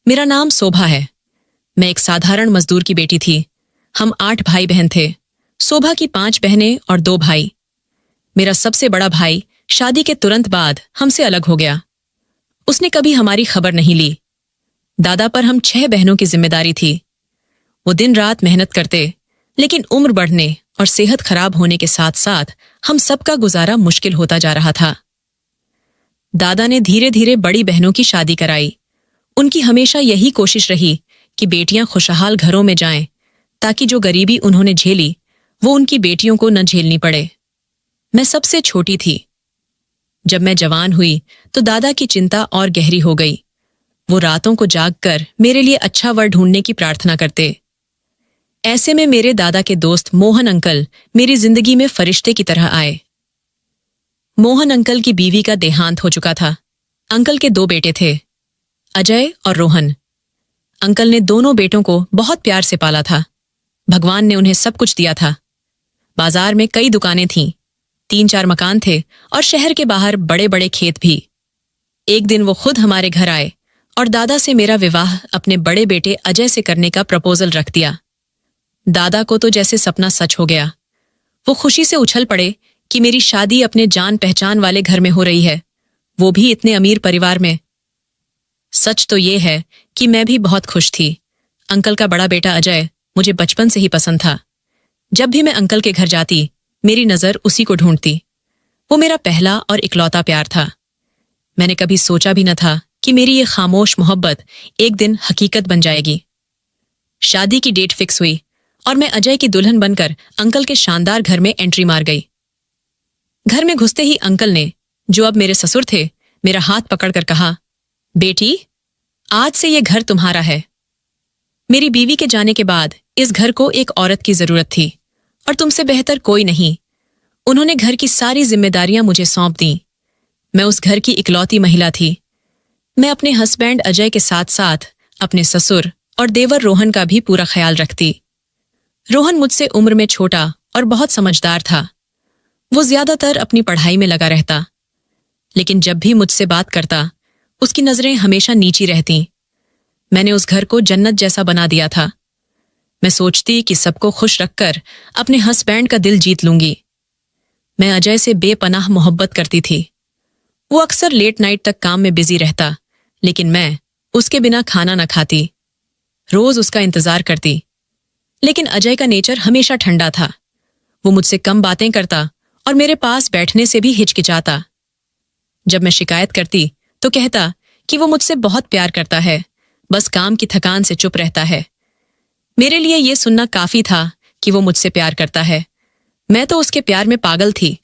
मेरा नाम शोभा है। मैं एक साधारण मजदूर की बेटी थी। हम 8 भाई बहन थे। शोभा की 5 बहनें और 2 भाई। मेरा सबसे बड़ा भाई शादी के तुरंत बाद हमसे अलग हो गया। उसने कभी हमारी खबर नहीं ली। दादा पर हम 6 बहनों की जिम्मेदारी थी। वो दिन रात मेहनत करते, लेकिन उम्र बढ़ने और सेहत खराब होने के साथ साथ हम सबका गुजारा मुश्किल होता जा रहा था। दादा ने धीरे धीरे बड़ी बहनों की शादी कराई। उनकी हमेशा यही कोशिश रही कि बेटियां खुशहाल घरों में जाएं, ताकि जो गरीबी उन्होंने झेली वो उनकी बेटियों को न झेलनी पड़े। मैं सबसे छोटी थी। जब मैं जवान हुई तो दादा की चिंता और गहरी हो गई। वो रातों को जागकर मेरे लिए अच्छा वर ढूंढने की प्रार्थना करते। ऐसे में मेरे दादा के दोस्त मोहन अंकल मेरी जिंदगी में फरिश्ते की तरह आए। मोहन अंकल की बीवी का देहांत हो चुका था। अंकल के 2 बेटे थे, अजय और रोहन। अंकल ने दोनों बेटों को बहुत प्यार से पाला था। भगवान ने उन्हें सब कुछ दिया था। बाजार में कई दुकानें थीं, 3-4 मकान थे और शहर के बाहर बड़े बड़े खेत भी। एक दिन वो खुद हमारे घर आए और दादा से मेरा विवाह अपने बड़े बेटे अजय से करने का प्रपोजल रख दिया। दादा को तो जैसे सपना सच हो गया। वो खुशी से उछल पड़े कि मेरी शादी अपने जान पहचान वाले घर में हो रही है, वो भी इतने अमीर परिवार में। सच तो ये है कि मैं भी बहुत खुश थी। अंकल का बड़ा बेटा अजय मुझे बचपन से ही पसंद था। जब भी मैं अंकल के घर जाती, मेरी नजर उसी को ढूंढती। वो मेरा पहला और इकलौता प्यार था। मैंने कभी सोचा भी न था कि मेरी ये खामोश मोहब्बत एक दिन हकीकत बन जाएगी। शादी की डेट फिक्स हुई और मैं अजय की दुल्हन बनकर अंकल के शानदार घर में एंट्री मार गई। घर में घुसते ही अंकल ने, जो अब मेरे ससुर थे, मेरा हाथ पकड़कर कहा, बेटी, आज से ये घर तुम्हारा है। मेरी बीवी के जाने के बाद इस घर को एक औरत की जरूरत थी और तुमसे बेहतर कोई नहीं। उन्होंने घर की सारी जिम्मेदारियां मुझे सौंप दी। मैं उस घर की इकलौती महिला थी। मैं अपने हस्बैंड अजय के साथ साथ अपने ससुर और देवर रोहन का भी पूरा ख्याल रखती। रोहन मुझसे उम्र में छोटा और बहुत समझदार था। वो ज्यादातर अपनी पढ़ाई में लगा रहता, लेकिन जब भी मुझसे बात करता उसकी नजरें हमेशा नीची रहती। मैंने उस घर को जन्नत जैसा बना दिया था। मैं सोचती कि सबको खुश रखकर अपने हस्बैंड का दिल जीत लूंगी। मैं अजय से बेपनाह मोहब्बत करती थी। वो अक्सर लेट नाइट तक काम में बिजी रहता, लेकिन मैं उसके बिना खाना न खाती। रोज उसका इंतजार करती, लेकिन अजय का नेचर हमेशा ठंडा था। वो मुझसे कम बातें करता और मेरे पास बैठने से भी हिचकिचाता। जब मैं शिकायत करती तो कहता कि वो मुझसे बहुत प्यार करता है, बस काम की थकान से चुप रहता है। मेरे लिए ये सुनना काफी था कि वो मुझसे प्यार करता है। मैं तो उसके प्यार में पागल थी।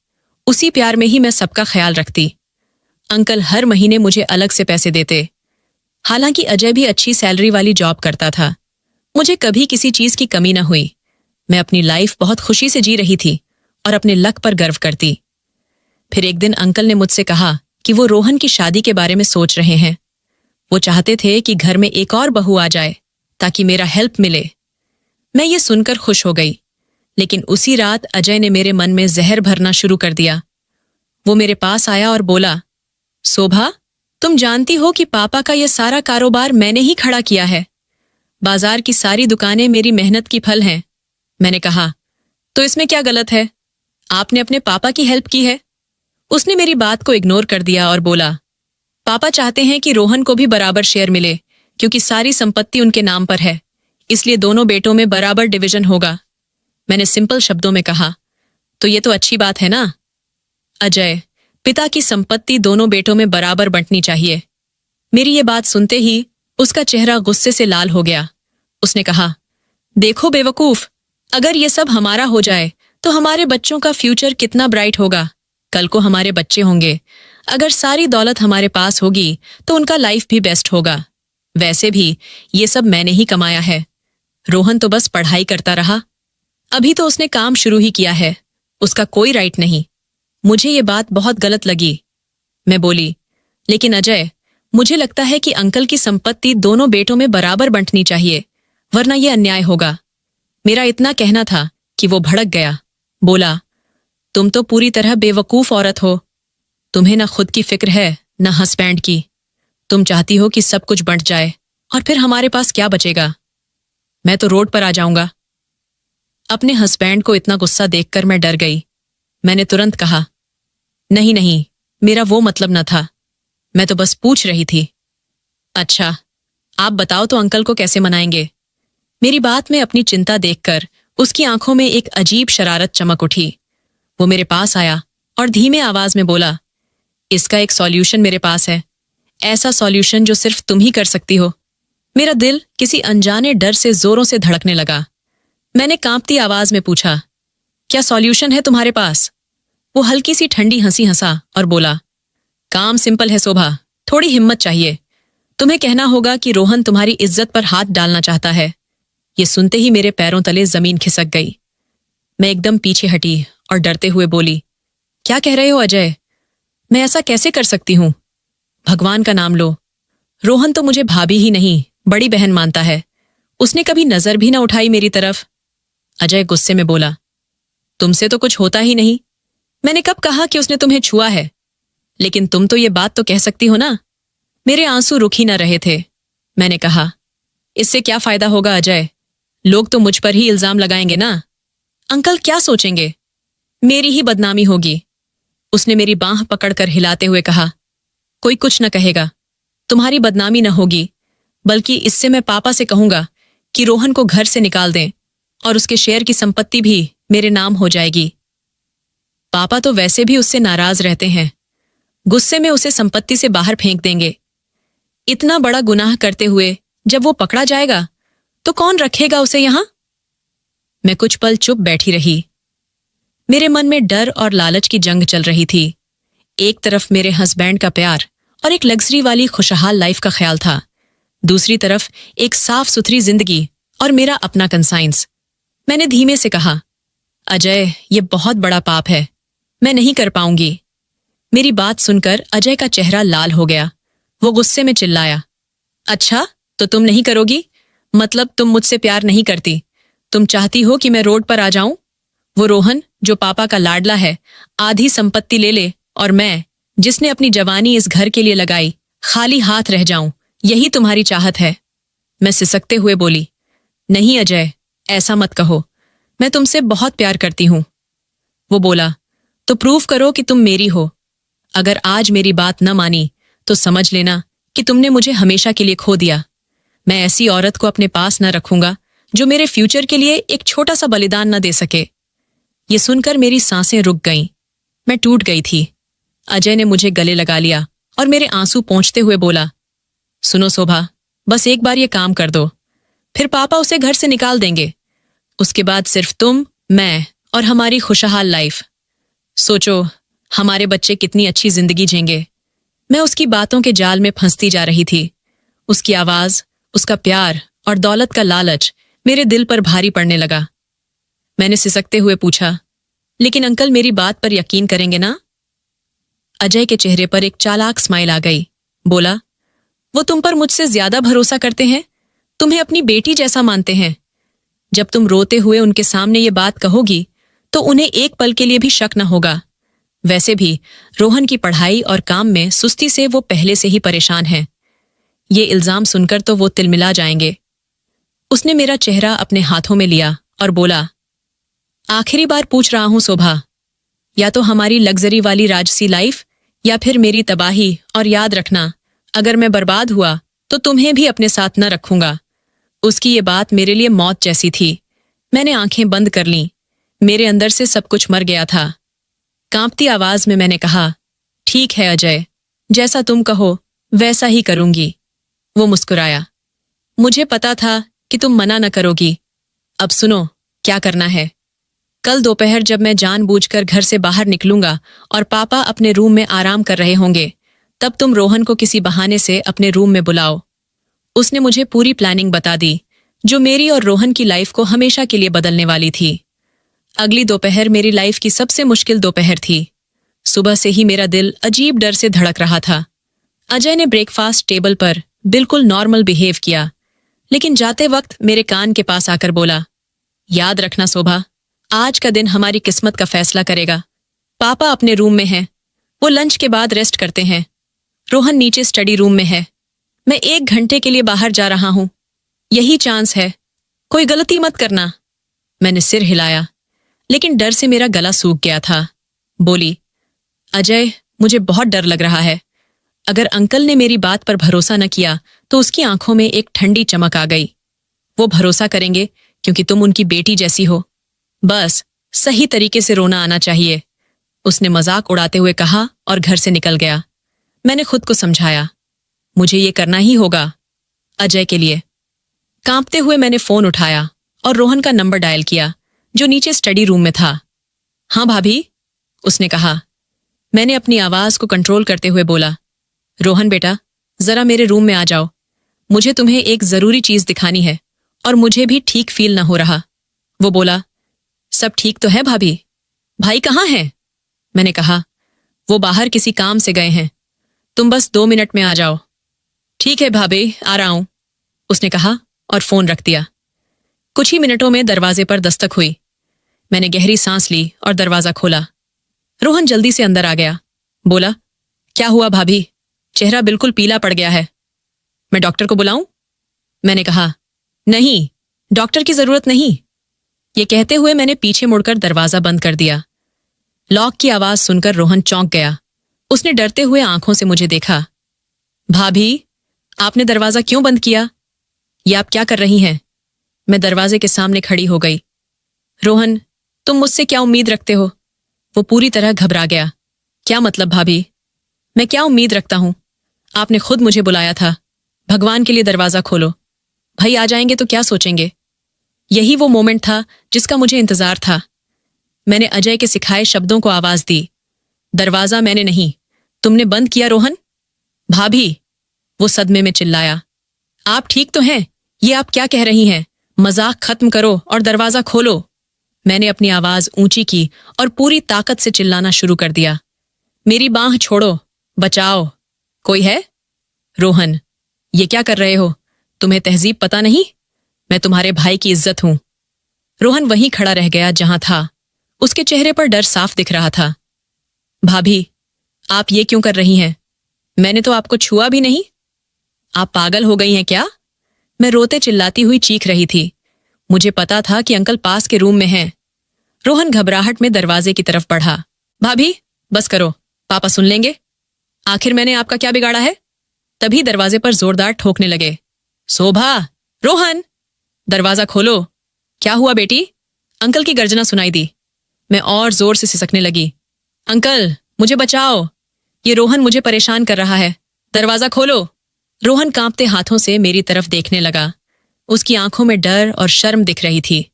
उसी प्यार में ही मैं सबका ख्याल रखती। अंकल हर महीने मुझे अलग से पैसे देते। हालांकि अजय भी अच्छी सैलरी वाली जॉब करता था। मुझे कभी किसी चीज की कमी न हुई। मैं अपनी लाइफ बहुत खुशी से जी रही थी और अपने लक पर गर्व करती। फिर एक दिन अंकल ने मुझसे कहा कि वो रोहन की शादी के बारे में सोच रहे हैं। वो चाहते थे कि घर में एक और बहू आ जाए ताकि मेरा हेल्प मिले। मैं ये सुनकर खुश हो गई, लेकिन उसी रात अजय ने मेरे मन में जहर भरना शुरू कर दिया। वो मेरे पास आया और बोला, शोभा, तुम जानती हो कि पापा का यह सारा कारोबार मैंने ही खड़ा किया है। बाजार की सारी दुकानें मेरी मेहनत की फल हैं। मैंने कहा, तो इसमें क्या गलत है? आपने अपने पापा की हेल्प की है। उसने मेरी बात को इग्नोर कर दिया और बोला, पापा चाहते हैं कि रोहन को भी बराबर शेयर मिले, क्योंकि सारी संपत्ति उनके नाम पर है, इसलिए दोनों बेटों में बराबर डिवीजन होगा। मैंने सिंपल शब्दों में कहा, तो ये तो अच्छी बात है ना अजय, पिता की संपत्ति दोनों बेटों में बराबर बंटनी चाहिए। मेरी ये बात सुनते ही उसका चेहरा गुस्से से लाल हो गया। उसने कहा, देखो बेवकूफ, अगर ये सब हमारा हो जाए तो हमारे बच्चों का फ्यूचर कितना ब्राइट होगा। कल को हमारे बच्चे होंगे, अगर सारी दौलत हमारे पास होगी तो उनका लाइफ भी बेस्ट होगा। वैसे भी ये सब मैंने ही कमाया है। रोहन तो बस पढ़ाई करता रहा। अभी तो उसने काम शुरू ही किया है, उसका कोई राइट नहीं। मुझे ये बात बहुत गलत लगी। मैं बोली, लेकिन अजय, मुझे लगता है कि अंकल की संपत्ति दोनों बेटों में बराबर बंटनी चाहिए, वरना यह अन्याय होगा। मेरा इतना कहना था कि वो भड़क गया। बोला, तुम तो पूरी तरह बेवकूफ औरत हो। तुम्हें ना खुद की फिक्र है, ना हस्बैंड की। तुम चाहती हो कि सब कुछ बंट जाए, और फिर हमारे पास क्या बचेगा? मैं तो रोड पर आ जाऊंगा। अपने हस्बैंड को इतना गुस्सा देखकर मैं डर गई। मैंने तुरंत कहा, नहीं नहीं, मेरा वो मतलब न था, मैं तो बस पूछ रही थी। अच्छा, आप बताओ तो अंकल को कैसे मनाएंगे? मेरी बात में अपनी चिंता देखकर उसकी आंखों में एक अजीब शरारत चमक उठी। वो मेरे पास आया और धीमे आवाज में बोला, इसका एक सॉल्यूशन मेरे पास है, ऐसा सॉल्यूशन जो सिर्फ तुम ही कर सकती हो। मेरा दिल किसी अनजाने डर से जोरों से धड़कने लगा। मैंने कांपती आवाज में पूछा, क्या सॉल्यूशन है तुम्हारे पास? वो हल्की सी ठंडी हंसी हंसा और बोला, काम सिंपल है शोभा, थोड़ी हिम्मत चाहिए। तुम्हें कहना होगा कि रोहन तुम्हारी इज्जत पर हाथ डालना चाहता है। ये सुनते ही मेरे पैरों तले जमीन खिसक गई। मैं एकदम पीछे हटी और डरते हुए बोली, क्या कह रहे हो अजय? मैं ऐसा कैसे कर सकती हूं? भगवान का नाम लो। रोहन तो मुझे भाभी ही नहीं, बड़ी बहन मानता है। उसने कभी नजर भी ना उठाई मेरी तरफ। अजय गुस्से में बोला, तुमसे तो कुछ होता ही नहीं। मैंने कब कहा कि उसने तुम्हें छुआ है? लेकिन तुम तो ये बात तो कह सकती हो ना। मेरे आंसू रुक ही ना रहे थे। मैंने कहा, इससे क्या फायदा होगा अजय? लोग तो मुझ पर ही इल्जाम लगाएंगे ना। अंकल क्या सोचेंगे? मेरी ही बदनामी होगी। उसने मेरी बांह पकड़कर हिलाते हुए कहा, कोई कुछ न कहेगा, तुम्हारी बदनामी न होगी, बल्कि इससे मैं पापा से कहूंगा कि रोहन को घर से निकाल दें और उसके शेयर की संपत्ति भी मेरे नाम हो जाएगी। पापा तो वैसे भी उससे नाराज रहते हैं, गुस्से में उसे संपत्ति से बाहर फेंक देंगे। इतना बड़ा गुनाह करते हुए जब वो पकड़ा जाएगा तो कौन रखेगा उसे यहां? मैं कुछ पल चुप बैठी रही। मेरे मन में डर और लालच की जंग चल रही थी। एक तरफ मेरे हस्बैंड का प्यार और एक लग्जरी वाली खुशहाल लाइफ का ख्याल था, दूसरी तरफ एक साफ सुथरी जिंदगी और मेरा अपना कंसाइंस। मैंने धीमे से कहा, अजय, ये बहुत बड़ा पाप है, मैं नहीं कर पाऊंगी। मेरी बात सुनकर अजय का चेहरा लाल हो गया। वो गुस्से में चिल्लाया, अच्छा, तो तुम नहीं करोगी? मतलब तुम मुझसे प्यार नहीं करती, तुम चाहती हो कि मैं रोड पर आ जाऊं? वो रोहन जो पापा का लाडला है आधी संपत्ति ले ले और मैं, जिसने अपनी जवानी इस घर के लिए लगाई, खाली हाथ रह जाऊं, यही तुम्हारी चाहत है? मैं सिसकते हुए बोली, नहीं अजय, ऐसा मत कहो, मैं तुमसे बहुत प्यार करती हूं। वो बोला, तो प्रूव करो कि तुम मेरी हो। अगर आज मेरी बात न मानी तो समझ लेना कि तुमने मुझे हमेशा के लिए खो दिया। मैं ऐसी औरत को अपने पास न रखूंगा जो मेरे फ्यूचर के लिए एक छोटा सा बलिदान न दे सके। ये सुनकर मेरी सांसें रुक गईं। मैं टूट गई थी। अजय ने मुझे गले लगा लिया और मेरे आंसू पोंछते हुए बोला, सुनो शोभा, बस एक बार ये काम कर दो, फिर पापा उसे घर से निकाल देंगे। उसके बाद सिर्फ तुम, मैं और हमारी खुशहाल लाइफ। सोचो, हमारे बच्चे कितनी अच्छी जिंदगी जिएंगे। मैं उसकी बातों के जाल में फंसती जा रही थी। उसकी आवाज, उसका प्यार और दौलत का लालच मेरे दिल पर भारी पड़ने लगा। मैंने सिसकते हुए पूछा, लेकिन अंकल मेरी बात पर यकीन करेंगे ना? अजय के चेहरे पर एक चालाक स्माइल आ गई। बोला, वो तुम पर मुझसे ज्यादा भरोसा करते हैं, तुम्हें अपनी बेटी जैसा मानते हैं। जब तुम रोते हुए उनके सामने ये बात कहोगी तो उन्हें एक पल के लिए भी शक न होगा। वैसे भी रोहन की पढ़ाई और काम में सुस्ती से वो पहले से ही परेशान है। ये इल्जाम सुनकर तो वो तिलमिला जाएंगे। उसने मेरा चेहरा अपने हाथों में लिया और बोला, आखिरी बार पूछ रहा हूं शोभा, या तो हमारी लग्जरी वाली राजसी लाइफ या फिर मेरी तबाही, और याद रखना, अगर मैं बर्बाद हुआ तो तुम्हें भी अपने साथ न रखूंगा। उसकी ये बात मेरे लिए मौत जैसी थी। मैंने आंखें बंद कर लीं। मेरे अंदर से सब कुछ मर गया था। कांपती आवाज में मैंने कहा, ठीक है अजय, जैसा तुम कहो वैसा ही करूंगी। वो मुस्कुराया। मुझे पता था कि तुम मना न करोगी। अब सुनो, क्या करना है। कल दोपहर जब मैं जानबूझकर घर से बाहर निकलूंगा और पापा अपने रूम में आराम कर रहे होंगे, तब तुम रोहन को किसी बहाने से अपने रूम में बुलाओ। उसने मुझे पूरी प्लानिंग बता दी, जो मेरी और रोहन की लाइफ को हमेशा के लिए बदलने वाली थी। अगली दोपहर मेरी लाइफ की सबसे मुश्किल दोपहर थी। सुबह से ही मेरा दिल अजीब डर से धड़क रहा था। अजय ने ब्रेकफास्ट टेबल पर बिल्कुल नॉर्मल बिहेव किया, लेकिन जाते वक्त मेरे कान के पास आकर बोला, याद रखना शोभा, आज का दिन हमारी किस्मत का फैसला करेगा। पापा अपने रूम में हैं, वो लंच के बाद रेस्ट करते हैं। रोहन नीचे स्टडी रूम में है। मैं 1 घंटे के लिए बाहर जा रहा हूं, यही चांस है, कोई गलती मत करना। मैंने सिर हिलाया, लेकिन डर से मेरा गला सूख गया था। बोली, अजय, मुझे बहुत डर लग रहा है। अगर अंकल ने मेरी बात पर भरोसा न किया तो उसकी आंखों में एक ठंडी चमक आ गई। वो भरोसा करेंगे क्योंकि तुम उनकी बेटी जैसी हो। बस सही तरीके से रोना आना चाहिए, उसने मजाक उड़ाते हुए कहा और घर से निकल गया। मैंने खुद को समझाया, मुझे ये करना ही होगा, अजय के लिए। कांपते हुए मैंने फोन उठाया और रोहन का नंबर डायल किया, जो नीचे स्टडी रूम में था। हाँ भाभी, उसने कहा। मैंने अपनी आवाज को कंट्रोल करते हुए बोला, रोहन बेटा, जरा मेरे रूम में आ जाओ, मुझे तुम्हें एक जरूरी चीज दिखानी है और मुझे भी ठीक फील न हो रहा। वो बोला, सब ठीक तो है भाभी? भाई कहाँ हैं? मैंने कहा, वो बाहर किसी काम से गए हैं, तुम बस 2 मिनट में आ जाओ। ठीक है भाभी, आ रहा हूं, उसने कहा और फोन रख दिया। कुछ ही मिनटों में दरवाजे पर दस्तक हुई। मैंने गहरी सांस ली और दरवाजा खोला। रोहन जल्दी से अंदर आ गया। बोला, क्या हुआ भाभी? चेहरा बिल्कुल पीला पड़ गया है। मैं डॉक्टर को बुलाऊं? मैंने कहा, नहीं, डॉक्टर की जरूरत नहीं। ये कहते हुए मैंने पीछे मुड़कर दरवाजा बंद कर दिया। लॉक की आवाज सुनकर रोहन चौंक गया। उसने डरते हुए आंखों से मुझे देखा। भाभी, आपने दरवाजा क्यों बंद किया? ये आप क्या कर रही हैं? मैं दरवाजे के सामने खड़ी हो गई। रोहन, तुम मुझसे क्या उम्मीद रखते हो? वो पूरी तरह घबरा गया। क्या मतलब भाभी? मैं क्या उम्मीद रखता हूं? आपने खुद मुझे बुलाया था। भगवान के लिए दरवाजा खोलो, भाई आ जाएंगे तो क्या सोचेंगे? यही वो मोमेंट था जिसका मुझे इंतजार था। मैंने अजय के सिखाए शब्दों को आवाज दी। दरवाजा मैंने नहीं, तुमने बंद किया रोहन। भाभी, वो सदमे में चिल्लाया, आप ठीक तो हैं? ये आप क्या कह रही हैं? मजाक खत्म करो और दरवाजा खोलो। मैंने अपनी आवाज ऊंची की और पूरी ताकत से चिल्लाना शुरू कर दिया, मेरी बांह छोड़ो, बचाओ, कोई है? रोहन, ये क्या कर रहे हो? तुम्हें तहजीब पता नहीं? मैं तुम्हारे भाई की इज्जत हूं। रोहन वहीं खड़ा रह गया जहां था। उसके चेहरे पर डर साफ दिख रहा था। भाभी, आप ये क्यों कर रही हैं? मैंने तो आपको छुआ भी नहीं। आप पागल हो गई हैं क्या? मैं रोते चिल्लाती हुई चीख रही थी। मुझे पता था कि अंकल पास के रूम में हैं। रोहन घबराहट में दरवाजे की तरफ बढ़ा। भाभी, बस करो, पापा सुन लेंगे। आखिर मैंने आपका क्या बिगाड़ा है? तभी दरवाजे पर जोरदार ठोकने लगे। शोभा, रोहन, दरवाजा खोलो। क्या हुआ बेटी? अंकल की गर्जना सुनाई दी। मैं और जोर से सिसकने लगी। अंकल, मुझे बचाओ, ये रोहन मुझे परेशान कर रहा है, दरवाजा खोलो। रोहन कांपते हाथों से मेरी तरफ देखने लगा। उसकी आंखों में डर और शर्म दिख रही थी।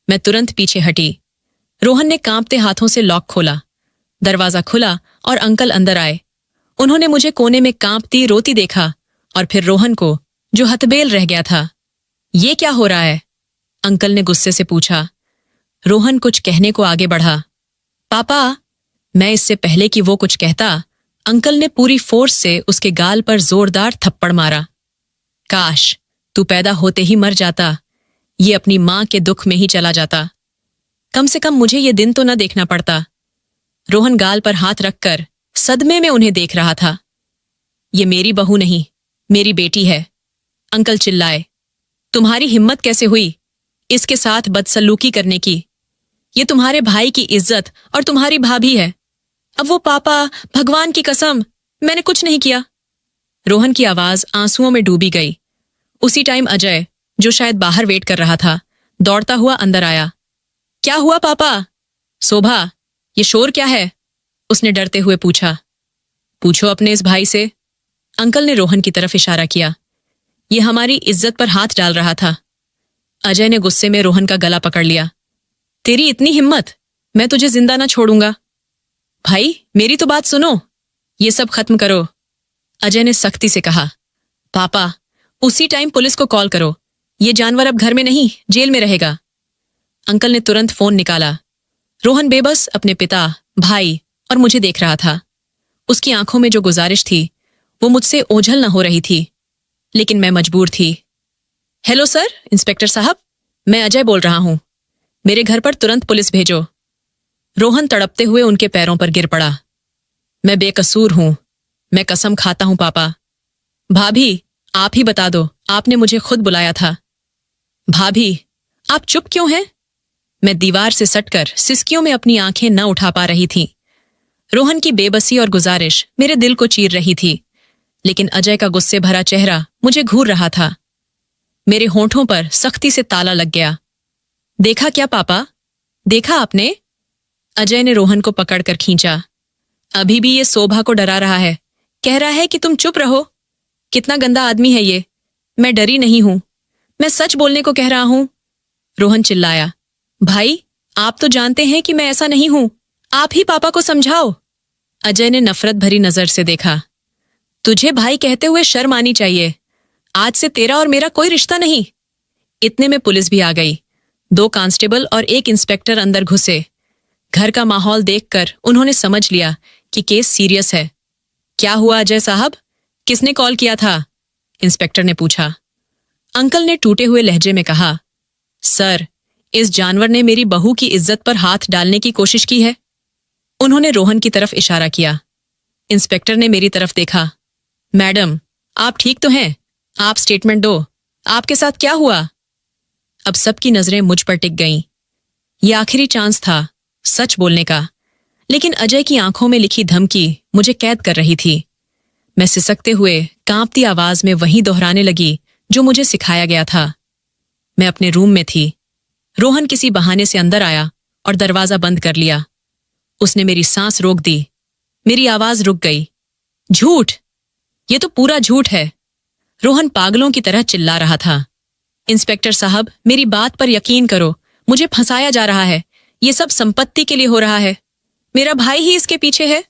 मैं तुरंत पीछे हटी। रोहन ने कांपते हाथों से लॉक खोला। दरवाजा खुला और अंकल अंदर आए। उन्होंने मुझे कोने में कांपती रोती देखा और फिर रोहन को, जो हतबेल रह गया था। ये क्या हो रहा है? अंकल ने गुस्से से पूछा। रोहन कुछ कहने को आगे बढ़ा। पापा, मैं इससे पहले कि वो कुछ कहता, अंकल ने पूरी फोर्स से उसके गाल पर जोरदार थप्पड़ मारा। काश तू पैदा होते ही मर जाता, ये अपनी मां के दुख में ही चला जाता। कम से कम मुझे ये दिन तो न देखना पड़ता। रोहन गाल पर हाथ रखकर सदमे में उन्हें देख रहा था। ये मेरी बहू नहीं, मेरी बेटी है। अंकल चिल्लाए, तुम्हारी हिम्मत कैसे हुई इसके साथ बदसलूकी करने की? ये तुम्हारे भाई की इज्जत और तुम्हारी भाभी है। अब वो पापा, भगवान की कसम, मैंने कुछ नहीं किया। रोहन की आवाज आंसुओं में डूबी गई। उसी टाइम अजय, जो शायद बाहर वेट कर रहा था, दौड़ता हुआ अंदर आया। क्या हुआ पापा? शोभा, ये शोर क्या है? उसने डरते हुए पूछा। पूछो अपने इस भाई से। अंकल ने रोहन की तरफ इशारा किया। ये हमारी इज्जत पर हाथ डाल रहा था। अजय ने गुस्से में रोहन का गला पकड़ लिया। तेरी इतनी हिम्मत, मैं तुझे जिंदा ना छोड़ूंगा। भाई, मेरी तो बात सुनो, ये सब खत्म करो, अजय ने सख्ती से कहा। पापा, उसी टाइम पुलिस को कॉल करो, ये जानवर अब घर में नहीं, जेल में रहेगा। अंकल ने तुरंत फोन निकाला। रोहन बेबस अपने पिता, भाई और मुझे देख रहा था। उसकी आंखों में जो गुजारिश थी वो मुझसे ओझल न हो रही थी, लेकिन मैं मजबूर थी। हेलो सर, इंस्पेक्टर साहब, मैं अजय बोल रहा हूं। मेरे घर पर तुरंत पुलिस भेजो। रोहन तड़पते हुए उनके पैरों पर गिर पड़ा। मैं बेकसूर हूं, मैं कसम खाता हूं पापा। भाभी, आप ही बता दो, आपने मुझे खुद बुलाया था। भाभी, आप चुप क्यों हैं? मैं दीवार से सटकर सिसकियों में अपनी आंखें न उठा पा रही थी। रोहन की बेबसी और गुजारिश मेरे दिल को चीर रही थी, लेकिन अजय का गुस्से भरा चेहरा मुझे घूर रहा था। मेरे होंठों पर सख्ती से ताला लग गया। देखा क्या पापा? देखा आपने? अजय ने रोहन को पकड़कर खींचा। अभी भी ये शोभा को डरा रहा है, कह रहा है कि तुम चुप रहो। कितना गंदा आदमी है ये। मैं डरी नहीं हूं, मैं सच बोलने को कह रहा हूं। रोहन चिल्लाया। भाई, आप तो जानते हैं कि मैं ऐसा नहीं हूं, आप ही पापा को समझाओ। अजय ने नफरत भरी नजर से देखा। तुझे भाई कहते हुए शर्म आनी चाहिए। आज से तेरा और मेरा कोई रिश्ता नहीं। इतने में पुलिस भी आ गई। 2 कांस्टेबल और 1 इंस्पेक्टर अंदर घुसे। घर का माहौल देखकर उन्होंने समझ लिया कि केस सीरियस है। क्या हुआ अजय साहब? किसने कॉल किया था? इंस्पेक्टर ने पूछा। अंकल ने टूटे हुए लहजे में कहा, सर, इस जानवर ने मेरी बहू की इज्जत पर हाथ डालने की कोशिश की है। उन्होंने रोहन की तरफ इशारा किया। इंस्पेक्टर ने मेरी तरफ देखा। मैडम, आप ठीक तो हैं? आप स्टेटमेंट दो, आपके साथ क्या हुआ? अब सबकी नजरें मुझ पर टिक गईं। ये आखिरी चांस था सच बोलने का, लेकिन अजय की आंखों में लिखी धमकी मुझे कैद कर रही थी। मैं सिसकते हुए कांपती आवाज में वही दोहराने लगी जो मुझे सिखाया गया था। मैं अपने रूम में थी। रोहन किसी बहाने से अंदर आया और दरवाजा बंद कर लिया। उसने मेरी सांस रोक दी। मेरी आवाज रुक गई। झूठ! ये तो पूरा झूठ है। रोहन पागलों की तरह चिल्ला रहा था। इंस्पेक्टर साहब, मेरी बात पर यकीन करो, मुझे फंसाया जा रहा है। ये सब संपत्ति के लिए हो रहा है। मेरा भाई ही इसके पीछे है।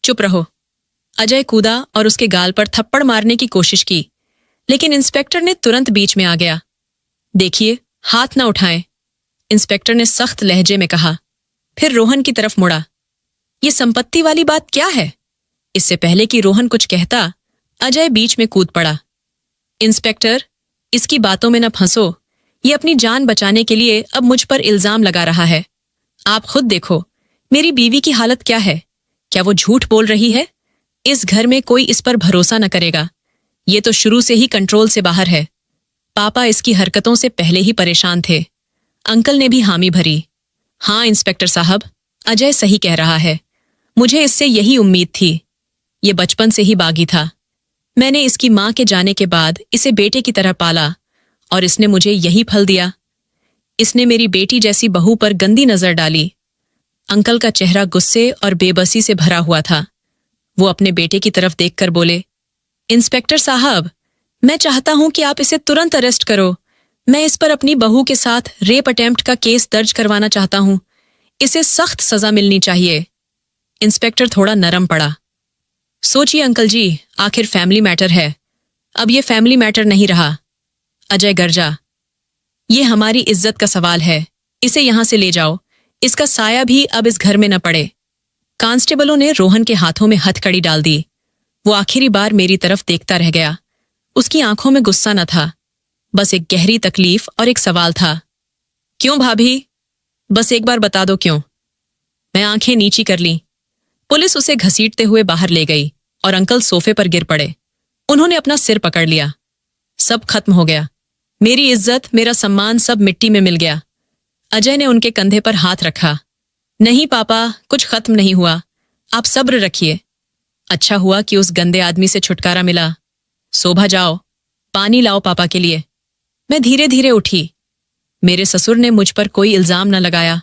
चुप रहो। अजय कूदा और उसके गाल पर थप्पड़ मारने की कोशिश की, लेकिन इंस्पेक्टर ने तुरंत बीच में आ गया। देखिए, हाथ ना उठाएं, इंस्पेक्टर ने सख्त लहजे में कहा। फिर रोहन की तरफ मुड़ा। ये संपत्ति वाली बात क्या है? इससे पहले कि रोहन कुछ कहता, अजय बीच में कूद पड़ा। इंस्पेक्टर, इसकी बातों में न फंसो। ये अपनी जान बचाने के लिए अब मुझ पर इल्जाम लगा रहा है। आप खुद देखो, मेरी बीवी की हालत क्या है। क्या वो झूठ बोल रही है? इस घर में कोई इस पर भरोसा न करेगा। ये तो शुरू से ही कंट्रोल से बाहर है। पापा इसकी हरकतों से पहले ही परेशान थे। अंकल ने भी हामी भरी। हाँ इंस्पेक्टर साहब, अजय सही कह रहा है। मुझे इससे यही उम्मीद थी। ये बचपन से ही बागी था। मैंने इसकी मां के जाने के बाद इसे बेटे की तरह पाला और इसने मुझे यही फल दिया। इसने मेरी बेटी जैसी बहू पर गंदी नजर डाली। अंकल का चेहरा गुस्से और बेबसी से भरा हुआ था। वो अपने बेटे की तरफ देखकर बोले, इंस्पेक्टर साहब, मैं चाहता हूं कि आप इसे तुरंत अरेस्ट करो। मैं इस पर अपनी बहू के साथ रेप अटेम्प्ट का केस दर्ज करवाना चाहता हूं। इसे सख्त सजा मिलनी चाहिए। इंस्पेक्टर थोड़ा नरम पड़ा। सोचिए अंकल जी, आखिर फैमिली मैटर है। अब ये फैमिली मैटर नहीं रहा। अजय गरजा, ये हमारी इज्जत का सवाल है। इसे यहां से ले जाओ। इसका साया भी अब इस घर में न पड़े। कांस्टेबलों ने रोहन के हाथों में हथकड़ी डाल दी। वो आखिरी बार मेरी तरफ देखता रह गया। उसकी आंखों में गुस्सा न था, बस एक गहरी तकलीफ और एक सवाल था। क्यों भाभी? बस एक बार बता दो क्यों। मैं आंखें नीची कर ली। पुलिस उसे घसीटते हुए बाहर ले गई और अंकल सोफे पर गिर पड़े। उन्होंने अपना सिर पकड़ लिया। सब खत्म हो गया। मेरी इज्जत, मेरा सम्मान सब मिट्टी में मिल गया। अजय ने उनके कंधे पर हाथ रखा। नहीं पापा, कुछ खत्म नहीं हुआ। आप सब्र रखिए। अच्छा हुआ कि उस गंदे आदमी से छुटकारा मिला। शोभा, जाओ, पानी लाओ पापा के लिए। मैं धीरे धीरे उठी। मेरे ससुर ने मुझ पर कोई इल्जाम न लगाया।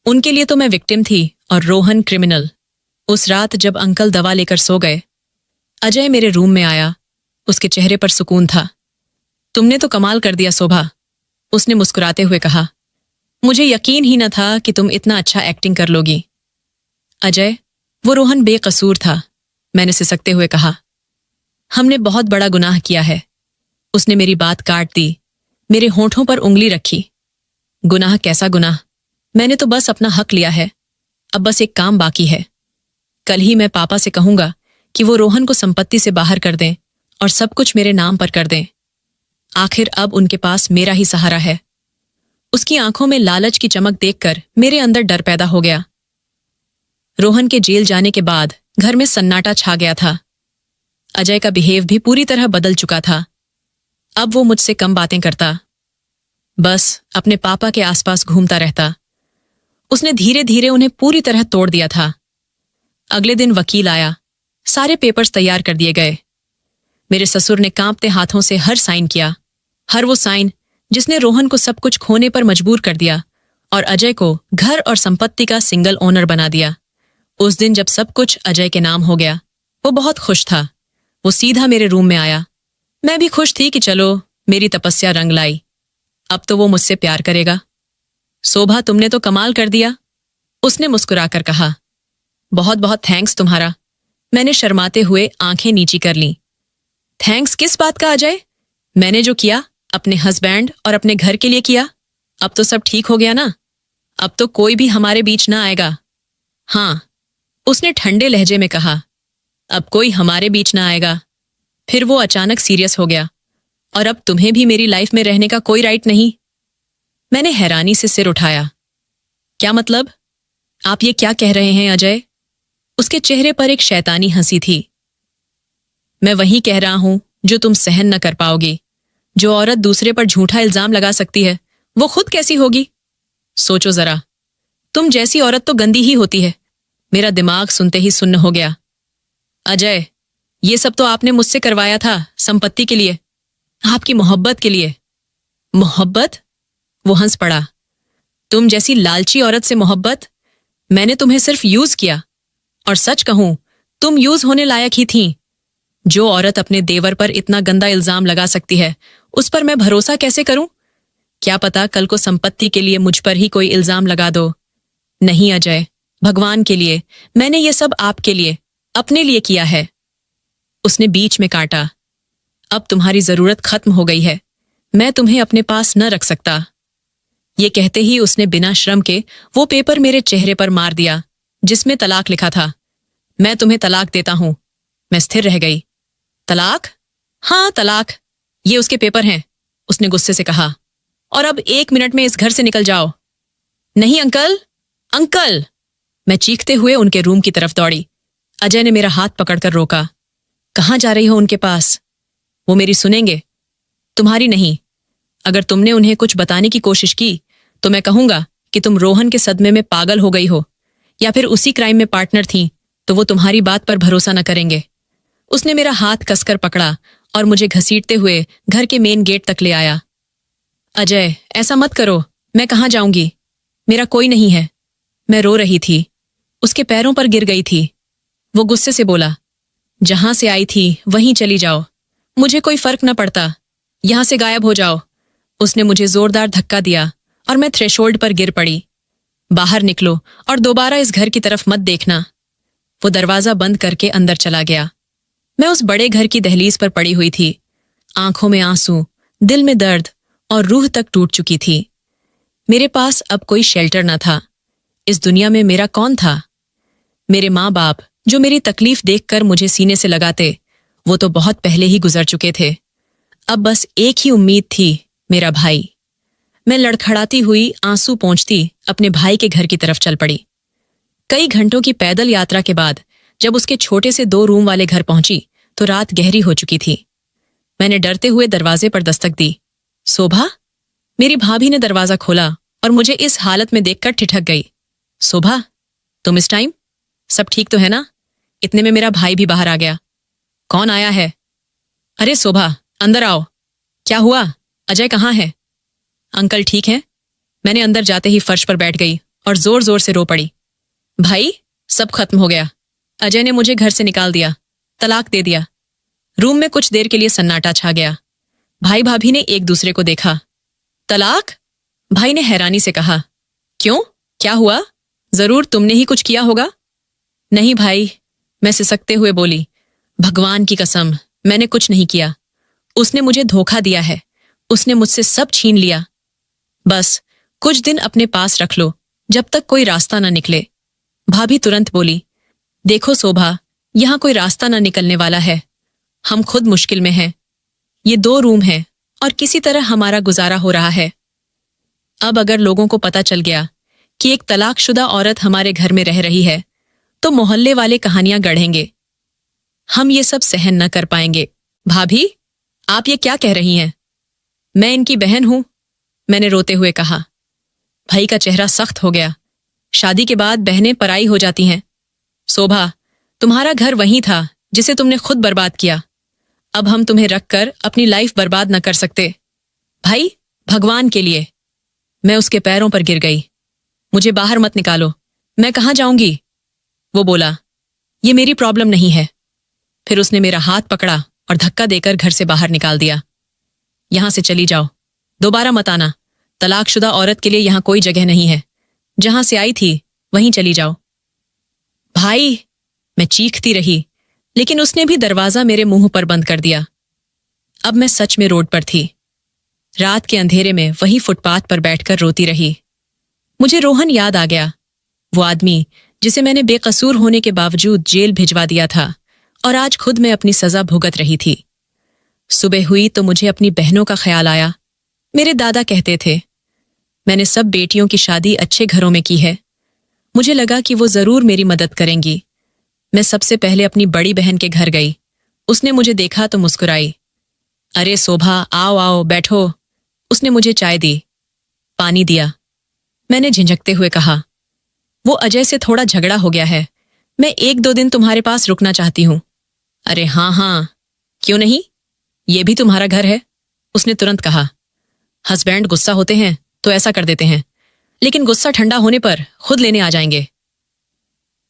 उनके लिए तो मैं विक्टिम थी और रोहन क्रिमिनल। उस रात जब अंकल दवा लेकर सो गए, अजय मेरे रूम में आया। उसके चेहरे पर सुकून था। तुमने तो कमाल कर दिया शोभा, उसने मुस्कुराते हुए कहा। मुझे यकीन ही न था कि तुम इतना अच्छा एक्टिंग कर लोगी। अजय, वो रोहन बेकसूर था, मैंने सिसकते हुए कहा। हमने बहुत बड़ा गुनाह किया है। उसने मेरी बात काट दी, मेरे होंठों पर उंगली रखी। गुनाह? कैसा गुनाह? मैंने तो बस अपना हक लिया है। अब बस एक काम बाकी है। कल ही मैं पापा से कहूंगा कि वो रोहन को संपत्ति से बाहर कर दें और सब कुछ मेरे नाम पर कर दें। आखिर अब उनके पास मेरा ही सहारा है। उसकी आंखों में लालच की चमक देखकर मेरे अंदर डर पैदा हो गया। रोहन के जेल जाने के बाद घर में सन्नाटा छा गया था। अजय का बिहेव भी पूरी तरह बदल चुका था। अब वो मुझसे कम बातें करता, बस अपने पापा के आसपास घूमता रहता। उसने धीरे धीरे उन्हें पूरी तरह तोड़ दिया था। अगले दिन वकील आया, सारे पेपर्स तैयार कर दिए गए। मेरे ससुर ने कांपते हाथों से हर साइन किया, हर वो साइन जिसने रोहन को सब कुछ खोने पर मजबूर कर दिया और अजय को घर और संपत्ति का सिंगल ओनर बना दिया। उस दिन जब सब कुछ अजय के नाम हो गया, वो बहुत खुश था। वो सीधा मेरे रूम में आया। मैं भी खुश थी कि चलो मेरी तपस्या रंग लाई, अब तो वो मुझसे प्यार करेगा। शोभा, तुमने तो कमाल कर दिया, उसने मुस्कुराकर कहा। बहुत बहुत थैंक्स तुम्हारा। मैंने शर्माते हुए आंखें नीची कर लीं। थैंक्स किस बात का अजय? मैंने जो किया अपने हस्बैंड और अपने घर के लिए किया। अब तो सब ठीक हो गया ना? अब तो कोई भी हमारे बीच ना आएगा। हाँ, उसने ठंडे लहजे में कहा। अब कोई हमारे बीच ना आएगा। फिर वो अचानक सीरियस हो गया। और अब तुम्हें भी मेरी लाइफ में रहने का कोई राइट नहीं? मैंने हैरानी से सिर उठाया। क्या मतलब? आप ये क्या कह रहे हैं अजय? उसके चेहरे पर एक शैतानी हंसी थी। मैं वही कह रहा हूं जो तुम सहन न कर पाओगी। जो औरत दूसरे पर झूठा इल्जाम लगा सकती है, वो खुद कैसी होगी? सोचो जरा, तुम जैसी औरत तो गंदी ही होती है। मेरा दिमाग सुनते ही सुन्न हो गया। अजय, ये सब तो आपने मुझसे करवाया था संपत्ति के लिए, आपकी मोहब्बत के लिए। मोहब्बत? वो हंस पड़ा। तुम जैसी लालची औरत से मोहब्बत? मैंने तुम्हें सिर्फ यूज किया। और सच कहूं, तुम यूज होने लायक ही थीं। जो औरत अपने देवर पर इतना गंदा इल्जाम लगा सकती है, उस पर मैं भरोसा कैसे करूं? क्या पता कल को संपत्ति के लिए मुझ पर ही कोई इल्जाम लगा दो। नहीं अजय, भगवान के लिए, मैंने ये सब आपके लिए, अपने लिए किया है। उसने बीच में काटा। अब तुम्हारी जरूरत खत्म हो गई है। मैं तुम्हें अपने पास न रख सकता। ये कहते ही उसने बिना श्रम के वो पेपर मेरे चेहरे पर मार दिया जिसमें तलाक लिखा था। मैं तुम्हें तलाक देता हूं। मैं स्थिर रह गई। तलाक? हाँ, तलाक। ये उसके पेपर हैं, उसने गुस्से से कहा। और अब 1 मिनट में इस घर से निकल जाओ। नहीं अंकल, अंकल! मैं चीखते हुए उनके रूम की तरफ दौड़ी। अजय ने मेरा हाथ पकड़कर रोका। कहाँ जा रही हो उनके पास? वो मेरी सुनेंगे, तुम्हारी नहीं। अगर तुमने उन्हें कुछ बताने की कोशिश की तो मैं कहूंगा कि तुम रोहन के सदमे में पागल हो गई हो, या फिर उसी क्राइम में पार्टनर थी, तो वो तुम्हारी बात पर भरोसा न करेंगे। उसने मेरा हाथ कसकर पकड़ा और मुझे घसीटते हुए घर के मेन गेट तक ले आया। अजय, ऐसा मत करो। मैं कहाँ जाऊंगी? मेरा कोई नहीं है। मैं रो रही थी, उसके पैरों पर गिर गई थी। वो गुस्से से बोला, जहां से आई थी वहीं चली जाओ। मुझे कोई फर्क न पड़ता। यहां से गायब हो जाओ। उसने मुझे जोरदार धक्का दिया और मैं थ्रेशोल्ड पर गिर पड़ी। बाहर निकलो और दोबारा इस घर की तरफ मत देखना। वो दरवाजा बंद करके अंदर चला गया। मैं उस बड़े घर की दहलीज पर पड़ी हुई थी। आंखों में आंसू, दिल में दर्द और रूह तक टूट चुकी थी। मेरे पास अब कोई शेल्टर न था। इस दुनिया में मेरा कौन था? मेरे माँ बाप जो मेरी तकलीफ देखकर मुझे सीने से लगाते, वो तो बहुत पहले ही गुजर चुके थे। अब बस एक ही उम्मीद थी, मेरा भाई। मैं लड़खड़ाती हुई आंसू पोंछती अपने भाई के घर की तरफ चल पड़ी। कई घंटों की पैदल यात्रा के बाद जब उसके छोटे से 2 रूम वाले घर पहुंची तो रात गहरी हो चुकी थी। मैंने डरते हुए दरवाजे पर दस्तक दी। शोभा? मेरी भाभी ने दरवाजा खोला और मुझे इस हालत में देखकर ठिठक गई। शोभा, तुम इस टाइम? सब ठीक तो है ना? इतने में मेरा भाई भी बाहर आ गया। कौन आया है? अरे शोभा, अंदर आओ। क्या हुआ? अजय कहाँ है? अंकल ठीक है। मैंने अंदर जाते ही फर्श पर बैठ गई और जोर जोर से रो पड़ी। भाई, सब खत्म हो गया। अजय ने मुझे घर से निकाल दिया, तलाक दे दिया। रूम में कुछ देर के लिए सन्नाटा छा गया। भाई भाभी ने एक दूसरे को देखा। तलाक? भाई ने हैरानी से कहा। क्यों, क्या हुआ? जरूर तुमने ही कुछ किया होगा। नहीं भाई, मैं सिसकते हुए बोली। भगवान की कसम, मैंने कुछ नहीं किया। उसने मुझे धोखा दिया है। उसने मुझसे सब छीन लिया। बस कुछ दिन अपने पास रख लो, जब तक कोई रास्ता ना निकले। भाभी तुरंत बोली, देखो शोभा, यहां कोई रास्ता ना निकलने वाला है। हम खुद मुश्किल में हैं। ये 2 रूम हैं और किसी तरह हमारा गुजारा हो रहा है। अब अगर लोगों को पता चल गया कि एक तलाकशुदा औरत हमारे घर में रह रही है, तो मोहल्ले वाले कहानियां गढ़ेंगे। हम ये सब सहन न कर पाएंगे। भाभी, आप ये क्या कह रही हैं? मैं इनकी बहन हूं, मैंने रोते हुए कहा। भाई का चेहरा सख्त हो गया। शादी के बाद बहनें पराई हो जाती हैं। शोभा, तुम्हारा घर वहीं था जिसे तुमने खुद बर्बाद किया। अब हम तुम्हें रखकर अपनी लाइफ बर्बाद न कर सकते। भाई, भगवान के लिए। मैं उसके पैरों पर गिर गई। मुझे बाहर मत निकालो, मैं कहाँ जाऊंगी? वो बोला, ये मेरी प्रॉब्लम नहीं है। फिर उसने मेरा हाथ पकड़ा और धक्का देकर घर से बाहर निकाल दिया। यहां से चली जाओ, दोबारा मत आना। तलाकशुदा औरत के लिए यहां कोई जगह नहीं है। जहां से आई थी वहीं चली जाओ। भाई, मैं चीखती रही, लेकिन उसने भी दरवाजा मेरे मुंह पर बंद कर दिया। अब मैं सच में रोड पर थी। रात के अंधेरे में वही फुटपाथ पर बैठकर रोती रही। मुझे रोहन याद आ गया, वो आदमी जिसे मैंने बेकसूर होने के बावजूद जेल भिजवा दिया था और आज खुद मैं अपनी सजा भुगत रही थी। सुबह हुई तो मुझे अपनी बहनों का ख्याल आया। मेरे दादा कहते थे, मैंने सब बेटियों की शादी अच्छे घरों में की है। मुझे लगा कि वो जरूर मेरी मदद करेंगी। मैं सबसे पहले अपनी बड़ी बहन के घर गई। उसने मुझे देखा तो मुस्कुराई। अरे शोभा, आओ आओ, बैठो। उसने मुझे चाय दी, पानी दिया। मैंने झिझकते हुए कहा, वो अजय से थोड़ा झगड़ा हो गया है। मैं 1-2 दिन तुम्हारे पास रुकना चाहती हूं। अरे हाँ हाँ, क्यों नहीं, ये भी तुम्हारा घर है, उसने तुरंत कहा। हस्बैंड गुस्सा होते हैं तो ऐसा कर देते हैं, लेकिन गुस्सा ठंडा होने पर खुद लेने आ जाएंगे।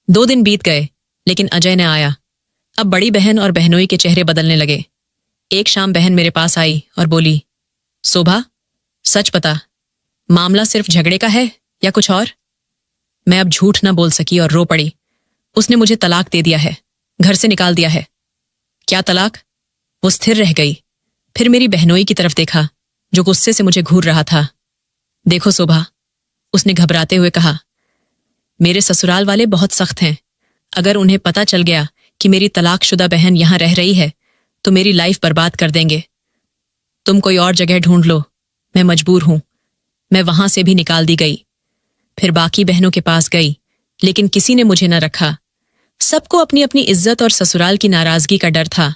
2 दिन बीत गए, लेकिन अजय न आया। अब बड़ी बहन और बहनोई के चेहरे बदलने लगे। एक शाम बहन मेरे पास आई और बोली, शोभा, सच बता, मामला सिर्फ झगड़े का है या कुछ और? मैं अब झूठ न बोल सकी और रो पड़ी। उसने मुझे तलाक दे दिया है, घर से निकाल दिया है। क्या तलाक? वो स्थिर रह गई। फिर मेरी बहनोई की तरफ देखा, जो गुस्से से मुझे घूर रहा था। देखो शोभा, उसने घबराते हुए कहा, मेरे ससुराल वाले बहुत सख्त हैं। अगर उन्हें पता चल गया कि मेरी तलाकशुदा बहन यहां रह रही है तो मेरी लाइफ बर्बाद कर देंगे। तुम कोई और जगह ढूंढ लो, मैं मजबूर हूं। मैं वहां से भी निकाल दी गई। फिर बाकी बहनों के पास गई, लेकिन किसी ने मुझे न रखा। सबको अपनी अपनी इज्जत और ससुराल की नाराजगी का डर था।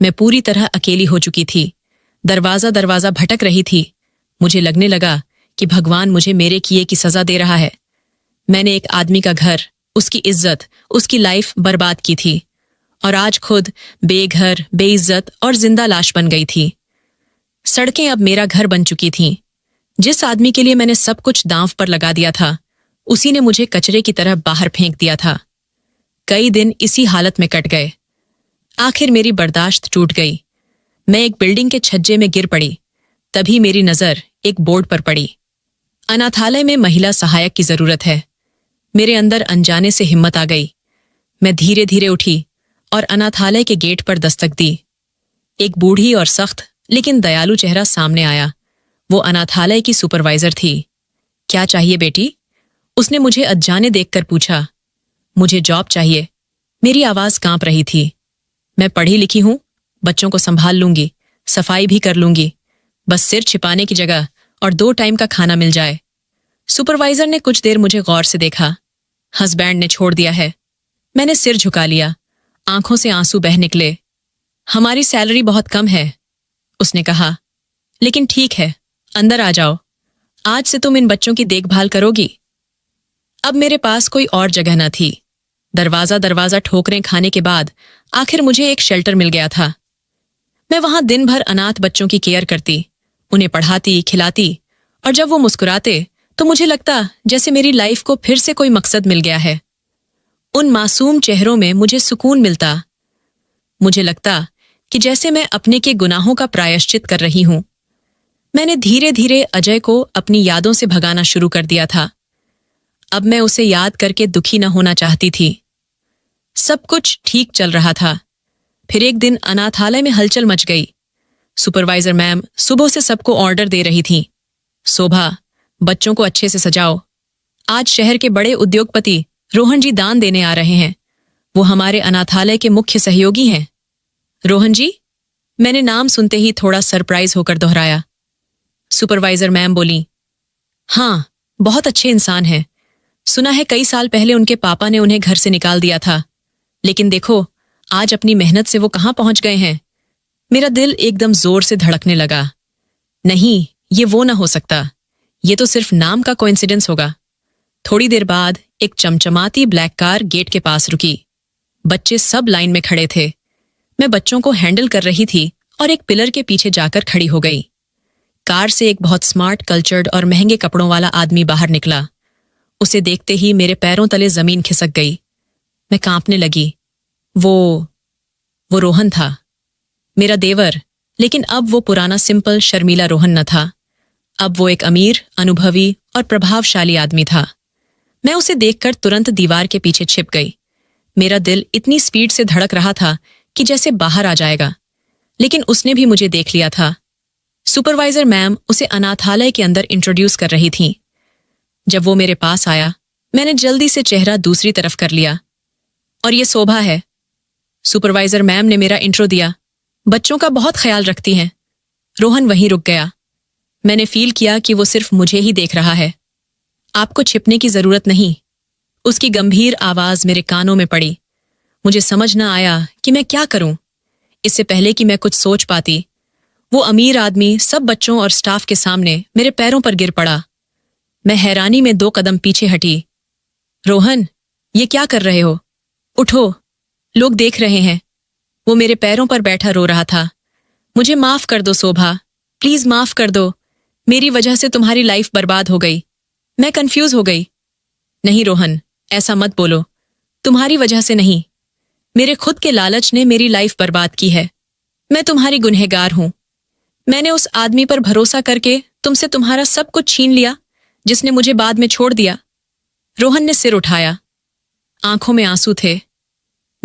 मैं पूरी तरह अकेली हो चुकी थी। दरवाजा दरवाजा भटक रही थी। मुझे लगने लगा कि भगवान मुझे मेरे किए की सजा दे रहा है। मैंने एक आदमी का घर, उसकी इज्जत, उसकी लाइफ बर्बाद की थी और आज खुद बेघर, बेइज्जत और जिंदा लाश बन गई थी। सड़कें अब मेरा घर बन चुकी थीं। जिस आदमी के लिए मैंने सब कुछ दांव पर लगा दिया था, उसी ने मुझे कचरे की तरह बाहर फेंक दिया था। कई दिन इसी हालत में कट गए। आखिर मेरी बर्दाश्त टूट गई। मैं एक बिल्डिंग के छज्जे में गिर पड़ी। तभी मेरी नजर एक बोर्ड पर पड़ी, अनाथालय में महिला सहायक की जरूरत है। मेरे अंदर अनजाने से हिम्मत आ गई। मैं धीरे धीरे उठी और अनाथालय के गेट पर दस्तक दी। एक बूढ़ी और सख्त लेकिन दयालु चेहरा सामने आया। वो अनाथालय की सुपरवाइजर थी। क्या चाहिए बेटी? उसने मुझे अनजाने देखकर पूछा। मुझे जॉब चाहिए। मेरी आवाज कांप रही थी। मैं पढ़ी लिखी हूं, बच्चों को संभाल लूंगी, सफाई भी कर लूंगी। बस सिर छिपाने की जगह और 2 टाइम का खाना मिल जाए। सुपरवाइजर ने कुछ देर मुझे गौर से देखा। हस्बैंड ने छोड़ दिया है। मैंने सिर झुका लिया। आंखों से आंसू बह निकले। हमारी सैलरी बहुत कम है, उसने कहा, लेकिन ठीक है, अंदर आ जाओ। आज से तुम इन बच्चों की देखभाल करोगी। अब मेरे पास कोई और जगह न थी। दरवाजा दरवाजा ठोकरें खाने के बाद आखिर मुझे एक शेल्टर मिल गया था। मैं वहां दिन भर अनाथ बच्चों की केयर करती, उन्हें पढ़ाती, खिलाती, और जब वो मुस्कुराते तो मुझे लगता जैसे मेरी लाइफ को फिर से कोई मकसद मिल गया है। उन मासूम चेहरों में मुझे सुकून मिलता। मुझे लगता कि जैसे मैं अपने के गुनाहों का प्रायश्चित कर रही हूं। मैंने धीरे धीरे अजय को अपनी यादों से भगाना शुरू कर दिया था। अब मैं उसे याद करके दुखी न होना चाहती थी। सब कुछ ठीक चल रहा था। फिर एक दिन अनाथालय में हलचल मच गई। सुपरवाइजर मैम सुबह से सबको ऑर्डर दे रही थी। शोभा, बच्चों को अच्छे से सजाओ। आज शहर के बड़े उद्योगपति रोहन जी दान देने आ रहे हैं। वो हमारे अनाथालय के मुख्य सहयोगी हैं। रोहन जी? मैंने नाम सुनते ही थोड़ा सरप्राइज होकर दोहराया। सुपरवाइजर मैम बोली, हाँ, बहुत अच्छे इंसान हैं। सुना है कई साल पहले उनके पापा ने उन्हें घर से निकाल दिया था, लेकिन देखो आज अपनी मेहनत से वो कहाँ पहुंच गए हैं। मेरा दिल एकदम जोर से धड़कने लगा। नहीं, ये वो ना हो सकता। ये तो सिर्फ नाम का कोइंसिडेंस होगा। थोड़ी देर बाद एक चमचमाती ब्लैक कार गेट के पास रुकी। बच्चे सब लाइन में खड़े थे। मैं बच्चों को हैंडल कर रही थी और एक पिलर के पीछे जाकर खड़ी हो गई। कार से एक बहुत स्मार्ट, कल्चर्ड और महंगे कपड़ों वाला आदमी बाहर निकला। उसे देखते ही मेरे पैरों तले जमीन खिसक गई। मैं कांपने लगी। वो रोहन था, मेरा देवर। लेकिन अब वो पुराना सिंपल शर्मीला रोहन न था। अब वो एक अमीर, अनुभवी और प्रभावशाली आदमी था। मैं उसे देखकर तुरंत दीवार के पीछे छिप गई। मेरा दिल इतनी स्पीड से धड़क रहा था कि जैसे बाहर आ जाएगा। लेकिन उसने भी मुझे देख लिया था। सुपरवाइजर मैम उसे अनाथालय के अंदर इंट्रोड्यूस कर रही थीं। जब वो मेरे पास आया, मैंने जल्दी से चेहरा दूसरी तरफ कर लिया। और ये शोभा है। सुपरवाइजर मैम ने मेरा इंट्रो दिया। बच्चों का बहुत ख्याल रखती हैं। रोहन वहीं रुक गया। मैंने फील किया कि वो सिर्फ मुझे ही देख रहा है। आपको छिपने की जरूरत नहीं। उसकी गंभीर आवाज मेरे कानों में पड़ी। मुझे समझ न आया कि मैं क्या करूं। इससे पहले कि मैं कुछ सोच पाती, वो अमीर आदमी सब बच्चों और स्टाफ के सामने मेरे पैरों पर गिर पड़ा। मैं हैरानी में 2 कदम पीछे हटी। रोहन, ये क्या कर रहे हो? उठो, लोग देख रहे हैं। वो मेरे पैरों पर बैठा रो रहा था। मुझे माफ कर दो शोभा, प्लीज माफ कर दो। मेरी वजह से तुम्हारी लाइफ बर्बाद हो गई। मैं कंफ्यूज हो गई। नहीं रोहन, ऐसा मत बोलो। तुम्हारी वजह से नहीं, मेरे खुद के लालच ने मेरी लाइफ बर्बाद की है। मैं तुम्हारी गुनहगार हूं। मैंने उस आदमी पर भरोसा करके तुमसे तुम्हारा सब कुछ छीन लिया, जिसने मुझे बाद में छोड़ दिया। रोहन ने सिर उठाया। आंखों में आंसू थे।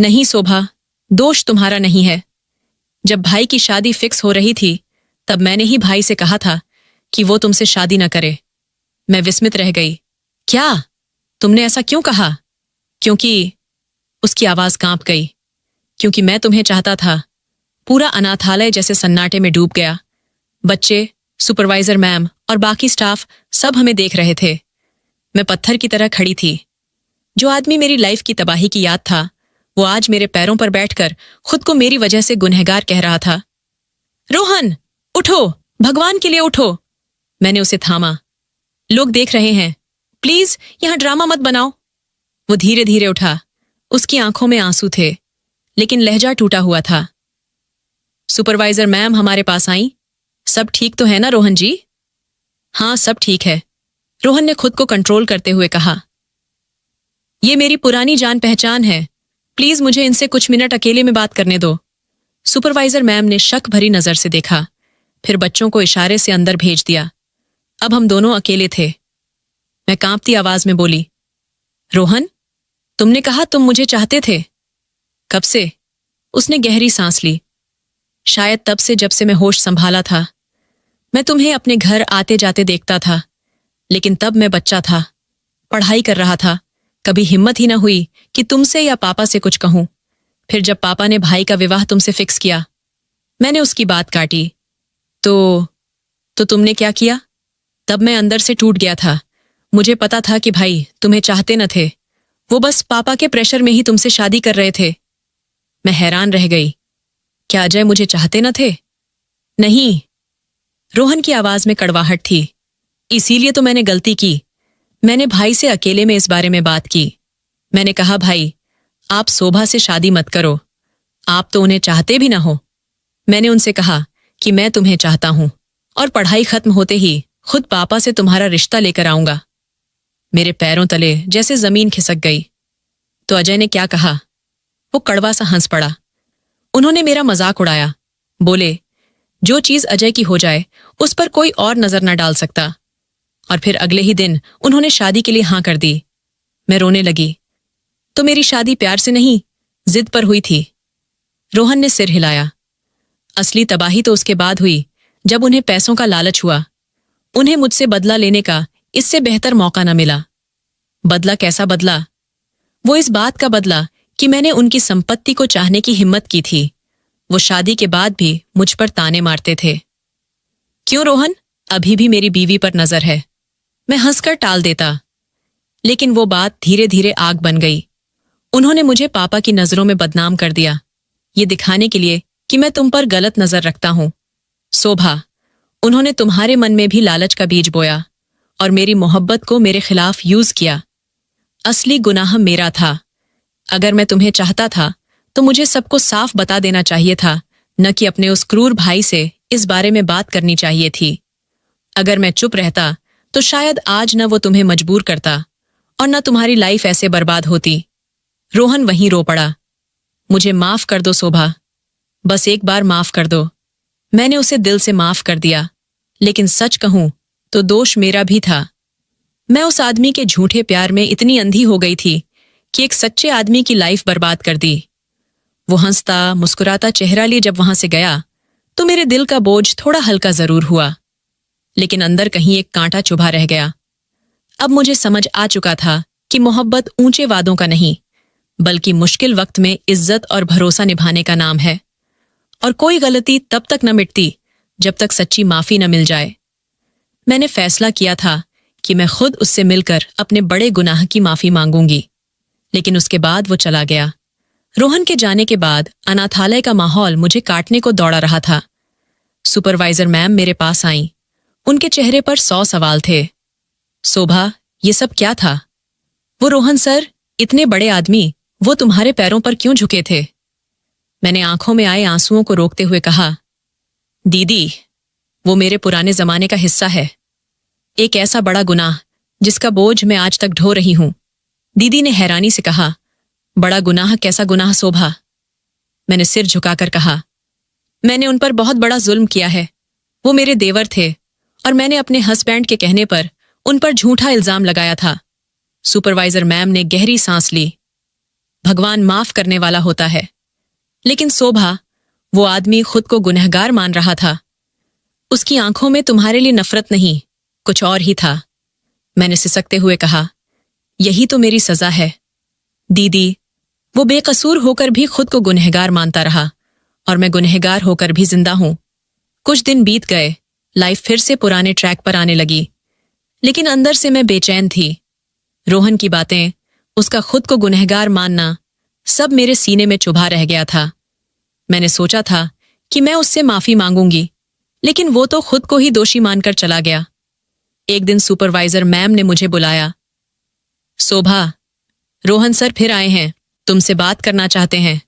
नहीं शोभा, दोष तुम्हारा नहीं है। जब भाई की शादी फिक्स हो रही थी, तब मैंने ही भाई से कहा था कि वो तुमसे शादी न करे। मैं विस्मित रह गई। क्या? तुमने ऐसा क्यों कहा? क्योंकि, उसकी आवाज कांप गई। क्योंकि मैं तुम्हें चाहता था। पूरा अनाथालय जैसे सन्नाटे में डूब गया। बच्चे, सुपरवाइजर मैम और बाकी स्टाफ सब हमें देख रहे थे। मैं पत्थर की तरह खड़ी थी। जो आदमी मेरी लाइफ की तबाही की याद था, वो आज मेरे पैरों पर बैठकर खुद को मेरी वजह से गुनहगार कह रहा था। रोहन, उठो, भगवान के लिए उठो। मैंने उसे थामा। लोग देख रहे हैं, प्लीज यहां ड्रामा मत बनाओ। वो धीरे धीरे उठा। उसकी आंखों में आंसू थे, लेकिन लहजा टूटा हुआ था। सुपरवाइजर मैम हमारे पास आई। सब ठीक तो है ना रोहन जी? हाँ, सब ठीक है, रोहन ने खुद को कंट्रोल करते हुए कहा। ये मेरी पुरानी जान पहचान है। प्लीज मुझे इनसे कुछ मिनट अकेले में बात करने दो। सुपरवाइजर मैम ने शक भरी नजर से देखा, फिर बच्चों को इशारे से अंदर भेज दिया। अब हम दोनों अकेले थे। मैं कांपती आवाज में बोली, रोहन, तुमने कहा तुम मुझे चाहते थे। कब से? उसने गहरी सांस ली। शायद तब से जब से मैं होश संभाला था। मैं तुम्हें अपने घर आते जाते देखता था, लेकिन तब मैं बच्चा था, पढ़ाई कर रहा था। कभी हिम्मत ही ना हुई कि तुमसे या पापा से कुछ कहूं। फिर जब पापा ने भाई का विवाह तुमसे फिक्स किया, मैंने उसकी बात काटी। तो तुमने क्या किया? तब मैं अंदर से टूट गया था। मुझे पता था कि भाई तुम्हें चाहते न थे। वो बस पापा के प्रेशर में ही तुमसे शादी कर रहे थे। मैं हैरान रह गई। क्या अजय मुझे चाहते न थे? नहीं। रोहन की आवाज में कड़वाहट थी। इसीलिए तो मैंने गलती की। मैंने भाई से अकेले में इस बारे में बात की। मैंने कहा, भाई, आप शोभा से शादी मत करो। आप तो उन्हें चाहते भी ना हो। मैंने उनसे कहा कि मैं तुम्हें चाहता हूं और पढ़ाई खत्म होते ही खुद पापा से तुम्हारा रिश्ता लेकर आऊंगा। मेरे पैरों तले जैसे जमीन खिसक गई। तो अजय ने क्या कहा? वो कड़वा सा हंस पड़ा। उन्होंने मेरा मजाक उड़ाया। बोले, जो चीज अजय की हो जाए उस पर कोई और नजर न डाल सकता। और फिर अगले ही दिन उन्होंने शादी के लिए हाँ कर दी। मैं रोने लगी। तो मेरी शादी प्यार से नहीं, जिद पर हुई थी। रोहन ने सिर हिलाया। असली तबाही तो उसके बाद हुई, जब उन्हें पैसों का लालच हुआ। उन्हें मुझसे बदला लेने का इससे बेहतर मौका न मिला। बदला कैसा बदला? वो इस बात का बदला कि मैंने उनकी संपत्ति को चाहने की हिम्मत की थी। वो शादी के बाद भी मुझ पर ताने मारते थे। क्यों रोहन, अभी भी मेरी बीवी पर नजर है। मैं हंसकर टाल देता, लेकिन वो बात धीरे धीरे आग बन गई। उन्होंने मुझे पापा की नजरों में बदनाम कर दिया, ये दिखाने के लिए कि मैं तुम पर गलत नजर रखता हूं। शोभा, उन्होंने तुम्हारे मन में भी लालच का बीज बोया और मेरी मोहब्बत को मेरे खिलाफ यूज किया। असली गुनाह मेरा था। अगर मैं तुम्हें चाहता था तो मुझे सबको साफ बता देना चाहिए था, न कि अपने उस क्रूर भाई से इस बारे में बात करनी चाहिए थी। अगर मैं चुप रहता तो शायद आज न वो तुम्हें मजबूर करता और न तुम्हारी लाइफ ऐसे बर्बाद होती। रोहन वहीं रो पड़ा। मुझे माफ कर दो शोभा, बस एक बार माफ कर दो। मैंने उसे दिल से माफ कर दिया, लेकिन सच कहूं तो दोष मेरा भी था। मैं उस आदमी के झूठे प्यार में इतनी अंधी हो गई थी कि एक सच्चे आदमी की लाइफ बर्बाद कर दी। वो हंसता मुस्कुराता चेहरा लिए जब वहां से गया तो मेरे दिल का बोझ थोड़ा हल्का जरूर हुआ, लेकिन अंदर कहीं एक कांटा चुभा रह गया। अब मुझे समझ आ चुका था कि मोहब्बत ऊंचे वादों का नहीं, बल्कि मुश्किल वक्त में इज्जत और भरोसा निभाने का नाम है। और कोई गलती तब तक न मिटती जब तक सच्ची माफी न मिल जाए। मैंने फैसला किया था कि मैं खुद उससे मिलकर अपने बड़े गुनाह की माफी मांगूंगी, लेकिन उसके बाद वो चला गया। रोहन के जाने के बाद अनाथालय का माहौल मुझे काटने को दौड़ा रहा था। सुपरवाइजर मैम मेरे पास आईं। उनके चेहरे पर 100 सवाल थे। शोभा, ये सब क्या था? वो रोहन सर, इतने बड़े आदमी, वो तुम्हारे पैरों पर क्यों झुके थे? मैंने आंखों में आए आंसुओं को रोकते हुए कहा, दीदी, वो मेरे पुराने जमाने का हिस्सा है। एक ऐसा बड़ा गुनाह जिसका बोझ मैं आज तक ढो रही हूं। दीदी ने हैरानी से कहा, बड़ा गुनाह? कैसा गुनाह शोभा? मैंने सिर झुकाकर कहा, मैंने उन पर बहुत बड़ा जुल्म किया है। वो मेरे देवर थे और मैंने अपने हस्बैंड के कहने पर उन पर झूठा इल्जाम लगाया था। सुपरवाइजर मैम ने गहरी सांस ली। भगवान माफ करने वाला होता है, लेकिन शोभा, वो आदमी खुद को गुनहगार मान रहा था। उसकी आंखों में तुम्हारे लिए नफरत नहीं, कुछ और ही था। मैंने सिसकते हुए कहा, यही तो मेरी सजा है। दीदी, वो बेकसूर होकर भी खुद को गुनहगार मानता रहा और मैं गुनहगार होकर भी जिंदा हूं। कुछ दिन बीत गए, लाइफ फिर से पुराने ट्रैक पर आने लगी, लेकिन अंदर से मैं बेचैन थी। रोहन की बातें, उसका खुद को गुनहगार मानना, सब मेरे सीने में चुभा रह गया था। मैंने सोचा था कि मैं उससे माफी मांगूंगी, लेकिन वो तो खुद को ही दोषी मानकर चला गया। एक दिन सुपरवाइजर मैम ने मुझे बुलाया। शोभा, रोहन सर फिर आए हैं, तुमसे बात करना चाहते हैं।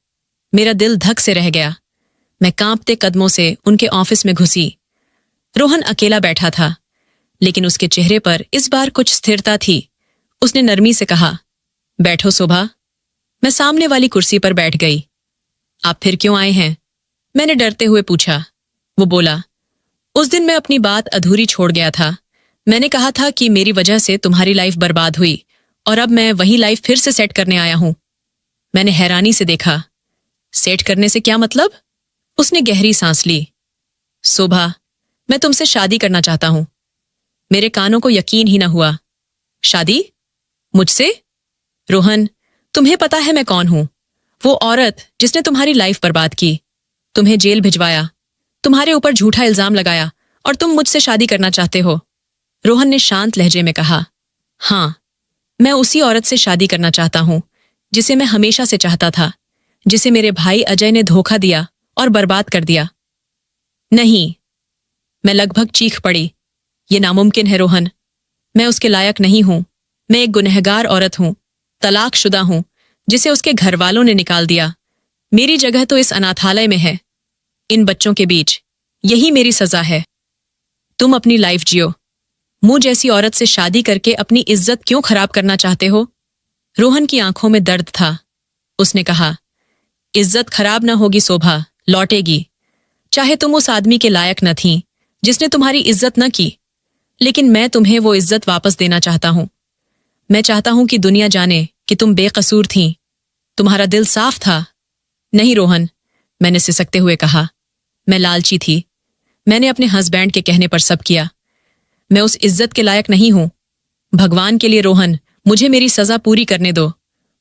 मेरा दिल धक से रह गया। मैं कांपते कदमों से उनके ऑफिस में घुसी। रोहन अकेला बैठा था, लेकिन उसके चेहरे पर इस बार कुछ स्थिरता थी। उसने नरमी से कहा, बैठो शोभा। मैं सामने वाली कुर्सी पर बैठ गई। आप फिर क्यों आए हैं? मैंने डरते हुए पूछा। वो बोला, उस दिन मैं अपनी बात अधूरी छोड़ गया था। मैंने कहा था कि मेरी वजह से तुम्हारी लाइफ बर्बाद हुई और अब मैं वही लाइफ फिर से सेट करने आया हूं। मैंने हैरानी से देखा। सेट करने से क्या मतलब? उसने गहरी सांस ली। शोभा, मैं तुमसे शादी करना चाहता हूं। मेरे कानों को यकीन ही न हुआ। शादी? मुझसे? रोहन, तुम्हें पता है मैं कौन हूं? वो औरत जिसने तुम्हारी लाइफ बर्बाद की, तुम्हें जेल भिजवाया, तुम्हारे ऊपर झूठा इल्जाम लगाया और तुम मुझसे शादी करना चाहते हो। रोहन ने शांत लहजे में कहा, हां, मैं उसी औरत से शादी करना चाहता हूं जिसे मैं हमेशा से चाहता था, जिसे मेरे भाई अजय ने धोखा दिया और बर्बाद कर दिया। नहीं, मैं लगभग चीख पड़ी। ये नामुमकिन है रोहन। मैं उसके लायक नहीं हूं। मैं एक गुनहगार औरत हूं, तलाकशुदा हूं, जिसे उसके घर वालों ने निकाल दिया। मेरी जगह तो इस अनाथालय में है, इन बच्चों के बीच। यही मेरी सजा है। तुम अपनी लाइफ जियो। मुझ जैसी औरत से शादी करके अपनी इज्जत क्यों खराब करना चाहते हो? रोहन की आंखों में दर्द था। उसने कहा, इज्जत खराब न होगी शोभा, लौटेगी। चाहे तुम उस आदमी के लायक न थीं जिसने तुम्हारी इज्जत न की, लेकिन मैं तुम्हें वो इज्जत वापस देना चाहता हूं। मैं चाहता हूं कि दुनिया जाने कि तुम बेकसूर थीं। तुम्हारा दिल साफ था। नहीं रोहन, मैंने सिसकते हुए कहा, मैं लालची थी। मैंने अपने हस्बैंड के कहने पर सब किया। मैं उस इज्जत के लायक नहीं हूं। भगवान के लिए रोहन, मुझे मेरी सजा पूरी करने दो।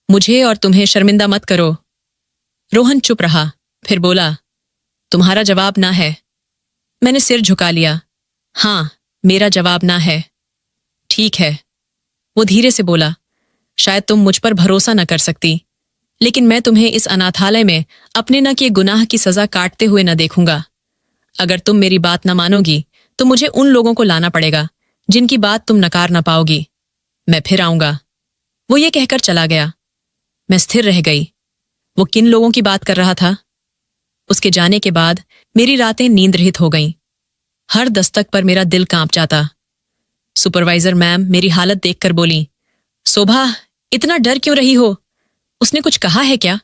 मुझे और तुम्हें शर्मिंदा मत करो। रोहन चुप रहा, फिर बोला, तुम्हारा जवाब ना है। मैंने सिर झुका लिया। हां, मेरा जवाब ना है। ठीक है, वो धीरे से बोला, शायद तुम मुझ पर भरोसा न कर सकती, लेकिन मैं तुम्हें इस अनाथालय में अपने न किए गुनाह की सजा काटते हुए न देखूंगा। अगर तुम मेरी बात न मानोगी तो मुझे उन लोगों को लाना पड़ेगा जिनकी बात तुम नकार ना पाओगी। मैं फिर आऊंगा। वो ये कहकर चला गया। मैं स्थिर रह गई। वो किन लोगों की बात कर रहा था? उसके जाने के बाद मेरी रातें नींद रहित हो गईं। हर दस्तक पर मेरा दिल कांप जाता। सुपरवाइजर मैम मेरी हालत देखकर बोली, शोभा, इतना डर क्यों रही हो? उसने कुछ कहा है क्या?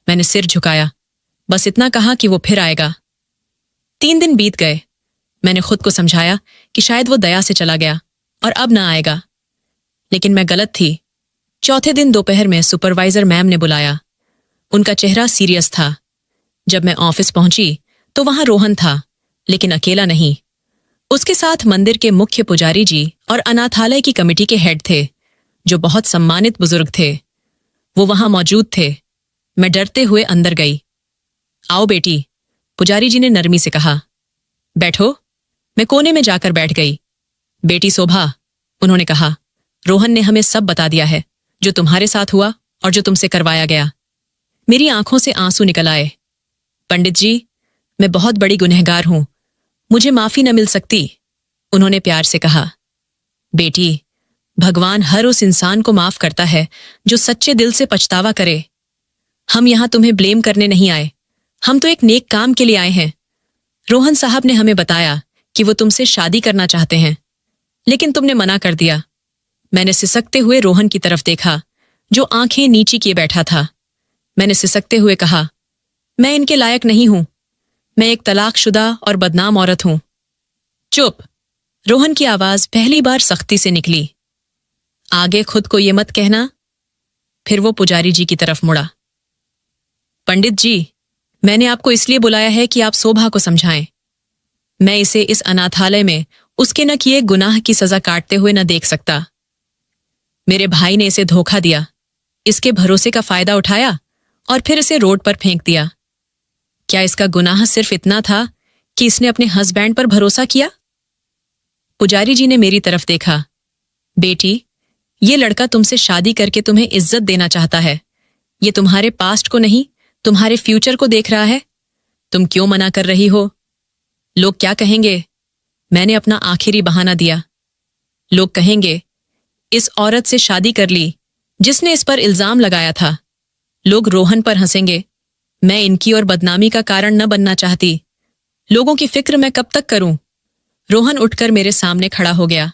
मैंने सिर झुकाया। बस इतना कहा कि वो फिर आएगा। 3 दिन बीत गए। मैंने खुद को समझाया कि शायद वो दया से चला गया और अब ना आएगा। लेकिन मैं गलत थी। चौथे दिन दोपहर में सुपरवाइजर मैम ने बुलाया। उनका चेहरा सीरियस था। जब मैं ऑफिस पहुंची तो वहां रोहन था, लेकिन अकेला नहीं। उसके साथ मंदिर के मुख्य पुजारी जी और अनाथालय की कमेटी के हेड थे, जो बहुत सम्मानित बुजुर्ग थे। वो वहां मौजूद थे। मैं डरते हुए अंदर गई। आओ बेटी, पुजारी जी ने नरमी से कहा। बैठो। मैं कोने में जाकर बैठ गई। बेटी शोभा, उन्होंने कहा, रोहन ने हमें सब बता दिया है, जो तुम्हारे साथ हुआ और जो तुमसे करवाया गया। मेरी आंखों से आंसू निकल आए। पंडित जी, मैं बहुत बड़ी गुनहगार हूं, मुझे माफी न मिल सकती, उन्होंने प्यार से कहा। बेटी, भगवान हर उस इंसान को माफ करता है जो सच्चे दिल से पछतावा करे। हम यहां तुम्हें ब्लेम करने नहीं आए, हम तो एक नेक काम के लिए आए हैं। रोहन साहब ने हमें बताया कि वो तुमसे शादी करना चाहते हैं, लेकिन तुमने मना कर दिया। मैंने सिसकते हुए रोहन की तरफ देखा, जो आंखें नीची किए बैठा था। मैंने सिसकते हुए कहा, मैं इनके लायक नहीं हूं। मैं एक तलाकशुदा और बदनाम औरत हूं। चुप, रोहन की आवाज पहली बार सख्ती से निकली। आगे खुद को ये मत कहना। फिर वो पुजारी जी की तरफ मुड़ा। पंडित जी, मैंने आपको इसलिए बुलाया है कि आप शोभा को समझाएं। मैं इसे इस अनाथालय में उसके न किए गुनाह की सजा काटते हुए न देख सकता। मेरे भाई ने इसे धोखा दिया, इसके भरोसे का फायदा उठाया और फिर इसे रोड पर फेंक दिया। क्या इसका गुनाह सिर्फ इतना था कि इसने अपने हस्बैंड पर भरोसा किया? पुजारी जी ने मेरी तरफ देखा। बेटी, ये लड़का तुमसे शादी करके तुम्हें इज्जत देना चाहता है। ये तुम्हारे पास्ट को नहीं, तुम्हारे फ्यूचर को देख रहा है। तुम क्यों मना कर रही हो? लोग क्या कहेंगे? मैंने अपना आखिरी बहाना दिया। लोग कहेंगे, इस औरत से शादी कर ली जिसने इस पर इल्जाम लगाया था। लोग रोहन पर हंसेंगे। मैं इनकी और बदनामी का कारण न बनना चाहती। लोगों की फिक्र मैं कब तक करूं? रोहन उठकर मेरे सामने खड़ा हो गया।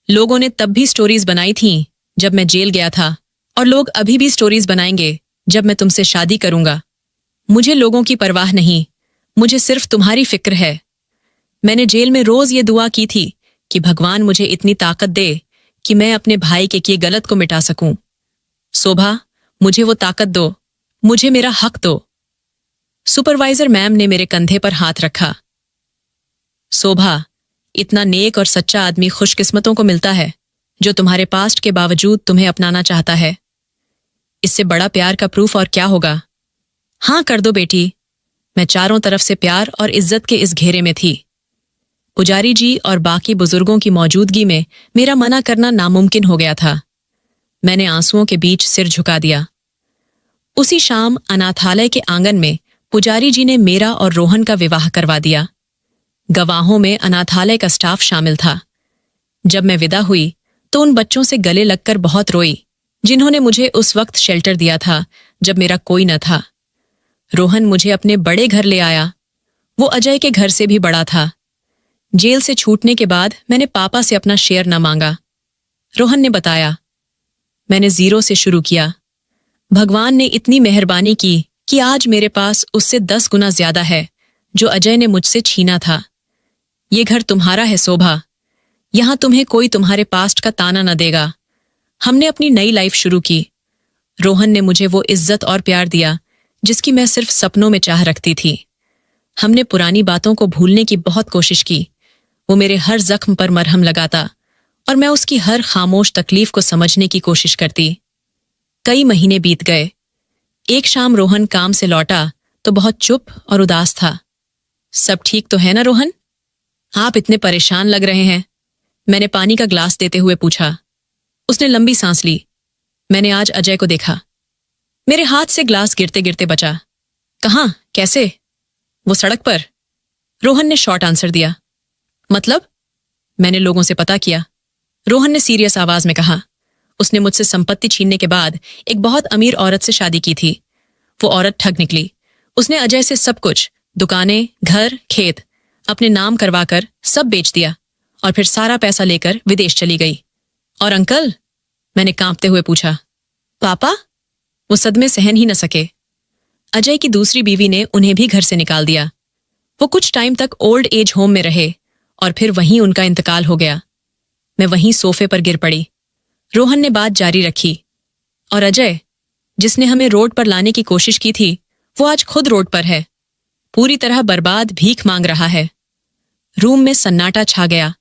लोगों ने तब भी स्टोरीज बनाई थीं जब मैं जेल गया था, और लोग अभी भी स्टोरीज बनाएंगे जब मैं तुमसे शादी करूंगा। मुझे लोगों की परवाह नहीं, मुझे सिर्फ तुम्हारी फिक्र है। मैंने जेल में रोज ये दुआ की थी कि भगवान मुझे इतनी ताकत दे कि मैं अपने भाई के किए गलत को मिटा सकूं। शोभा, मुझे वो ताकत दो, मुझे मेरा हक दो। सुपरवाइजर मैम ने मेरे कंधे पर हाथ रखा। शोभा, इतना नेक और सच्चा आदमी खुशकिस्मतों को मिलता है जो तुम्हारे पास्ट के बावजूद तुम्हें अपनाना चाहता है। इससे बड़ा प्यार का प्रूफ और क्या होगा? हाँ कर दो बेटी। मैं चारों तरफ से प्यार और इज्जत के इस घेरे में थी। पुजारी जी और बाकी बुजुर्गों की मौजूदगी में मेरा मना करना नामुमकिन हो गया था। मैंने आंसुओं के बीच सिर झुका दिया। उसी शाम अनाथालय के आंगन में पुजारी जी ने मेरा और रोहन का विवाह करवा दिया। गवाहों में अनाथालय का स्टाफ शामिल था। जब मैं विदा हुई तो उन बच्चों से गले लगकर बहुत रोई जिन्होंने मुझे उस वक्त शेल्टर दिया था जब मेरा कोई न था। रोहन मुझे अपने बड़े घर ले आया। वो अजय के घर से भी बड़ा था। जेल से छूटने के बाद मैंने पापा से अपना शेयर न मांगा। रोहन ने बताया, मैंने 0 से शुरू किया। भगवान ने इतनी मेहरबानी की कि आज मेरे पास उससे 10 गुना ज्यादा है जो अजय ने मुझसे छीना था। ये घर तुम्हारा है शोभा। यहां तुम्हें कोई तुम्हारे पास्ट का ताना न देगा। हमने अपनी नई लाइफ शुरू की। रोहन ने मुझे वो इज्जत और प्यार दिया जिसकी मैं सिर्फ सपनों में चाह रखती थी। हमने पुरानी बातों को भूलने की बहुत कोशिश की। वो मेरे हर जख्म पर मरहम लगाता और मैं उसकी हर खामोश तकलीफ को समझने की कोशिश करती। कई महीने बीत गए। एक शाम रोहन काम से लौटा तो बहुत चुप और उदास था। सब ठीक तो है ना रोहन? आप इतने परेशान लग रहे हैं, मैंने पानी का ग्लास देते हुए पूछा। उसने लंबी सांस ली। मैंने आज अजय को देखा। मेरे हाथ से ग्लास गिरते गिरते बचा। कहाँ? कैसे? वो सड़क पर। रोहन ने शॉर्ट आंसर दिया। मतलब? मैंने लोगों से पता किया। रोहन ने सीरियस आवाज में कहा। उसने मुझसे संपत्ति छीनने के बाद एक बहुत अमीर औरत से शादी की थी। वो औरत ठग निकली। उसने अजय से सब कुछ, दुकानें, घर, खेत, अपने नाम करवाकर सब बेच दिया और फिर सारा पैसा लेकर विदेश चली गई। और अंकल? मैंने कांपते हुए पूछा। पापा? वो सदमे सहन ही न सके। अजय की दूसरी बीवी ने उन्हें भी घर से निकाल दिया। वो कुछ टाइम तक ओल्ड एज होम में रहे और फिर वहीं उनका इंतकाल हो गया। मैं वहीं सोफे पर गिर पड़ी। रोहन ने बात जारी रखी। और अजय, जिसने हमें रोड पर लाने की कोशिश की थी, वो आज खुद रोड पर है, पूरी तरह बर्बाद, भीख मांग रहा है। रूम में सन्नाटा छा गया।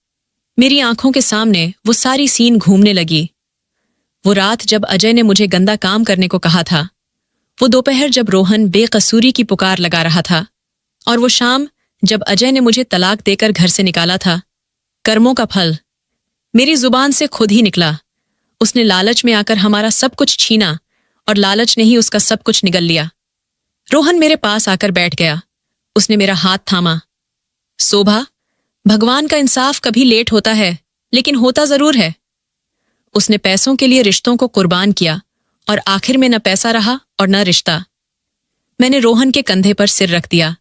मेरी आंखों के सामने वो सारी सीन घूमने लगी। वो रात जब अजय ने मुझे गंदा काम करने को कहा था, वो दोपहर जब रोहन बेकसूरी की पुकार लगा रहा था, और वो शाम जब अजय ने मुझे तलाक देकर घर से निकाला था। कर्मों का फल मेरी जुबान से खुद ही निकला। उसने लालच में आकर हमारा सब कुछ छीना और लालच ने ही उसका सब कुछ निगल लिया। रोहन मेरे पास आकर बैठ गया। उसने मेरा हाथ थामा। शोभा, भगवान का इंसाफ कभी लेट होता है, लेकिन होता जरूर है। उसने पैसों के लिए रिश्तों को कुर्बान किया और आखिर में न पैसा रहा और न रिश्ता। मैंने रोहन के कंधे पर सिर रख दिया।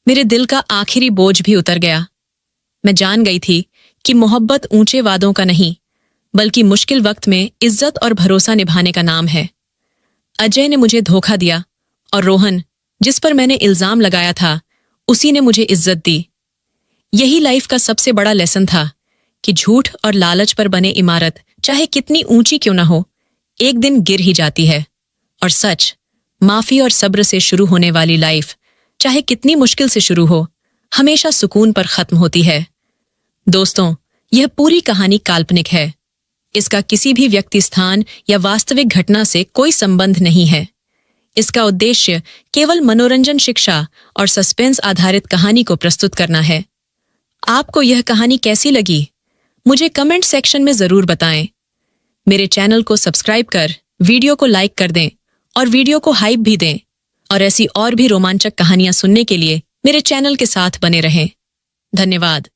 मेरे दिल का आखिरी बोझ भी उतर गया। मैं जान गई थी कि मोहब्बत ऊंचे वादों का नहीं, बल्कि मुश्किल वक्त में इज्जत और भरोसा निभाने का नाम है। अजय ने मुझे धोखा दिया और रोहन, जिस पर मैंने इल्जाम लगाया था, उसी ने मुझे इज्जत दी। यही लाइफ का सबसे बड़ा लेसन था कि झूठ और लालच पर बने इमारत चाहे कितनी ऊंची क्यों ना हो, एक दिन गिर ही जाती है। और सच, माफी और सब्र से शुरू होने वाली लाइफ चाहे कितनी मुश्किल से शुरू हो, हमेशा सुकून पर खत्म होती है। दोस्तों, यह पूरी कहानी काल्पनिक है। इसका किसी भी व्यक्ति, स्थान या वास्तविक घटना से कोई संबंध नहीं है। इसका उद्देश्य केवल मनोरंजन, शिक्षा और सस्पेंस आधारित कहानी को प्रस्तुत करना है। आपको यह कहानी कैसी लगी? मुझे कमेंट सेक्शन में जरूर बताएं। मेरे चैनल को सब्सक्राइब कर वीडियो को लाइक कर दें और वीडियो को हाइप भी दें। और ऐसी और भी रोमांचक कहानियां सुनने के लिए मेरे चैनल के साथ बने रहें। धन्यवाद।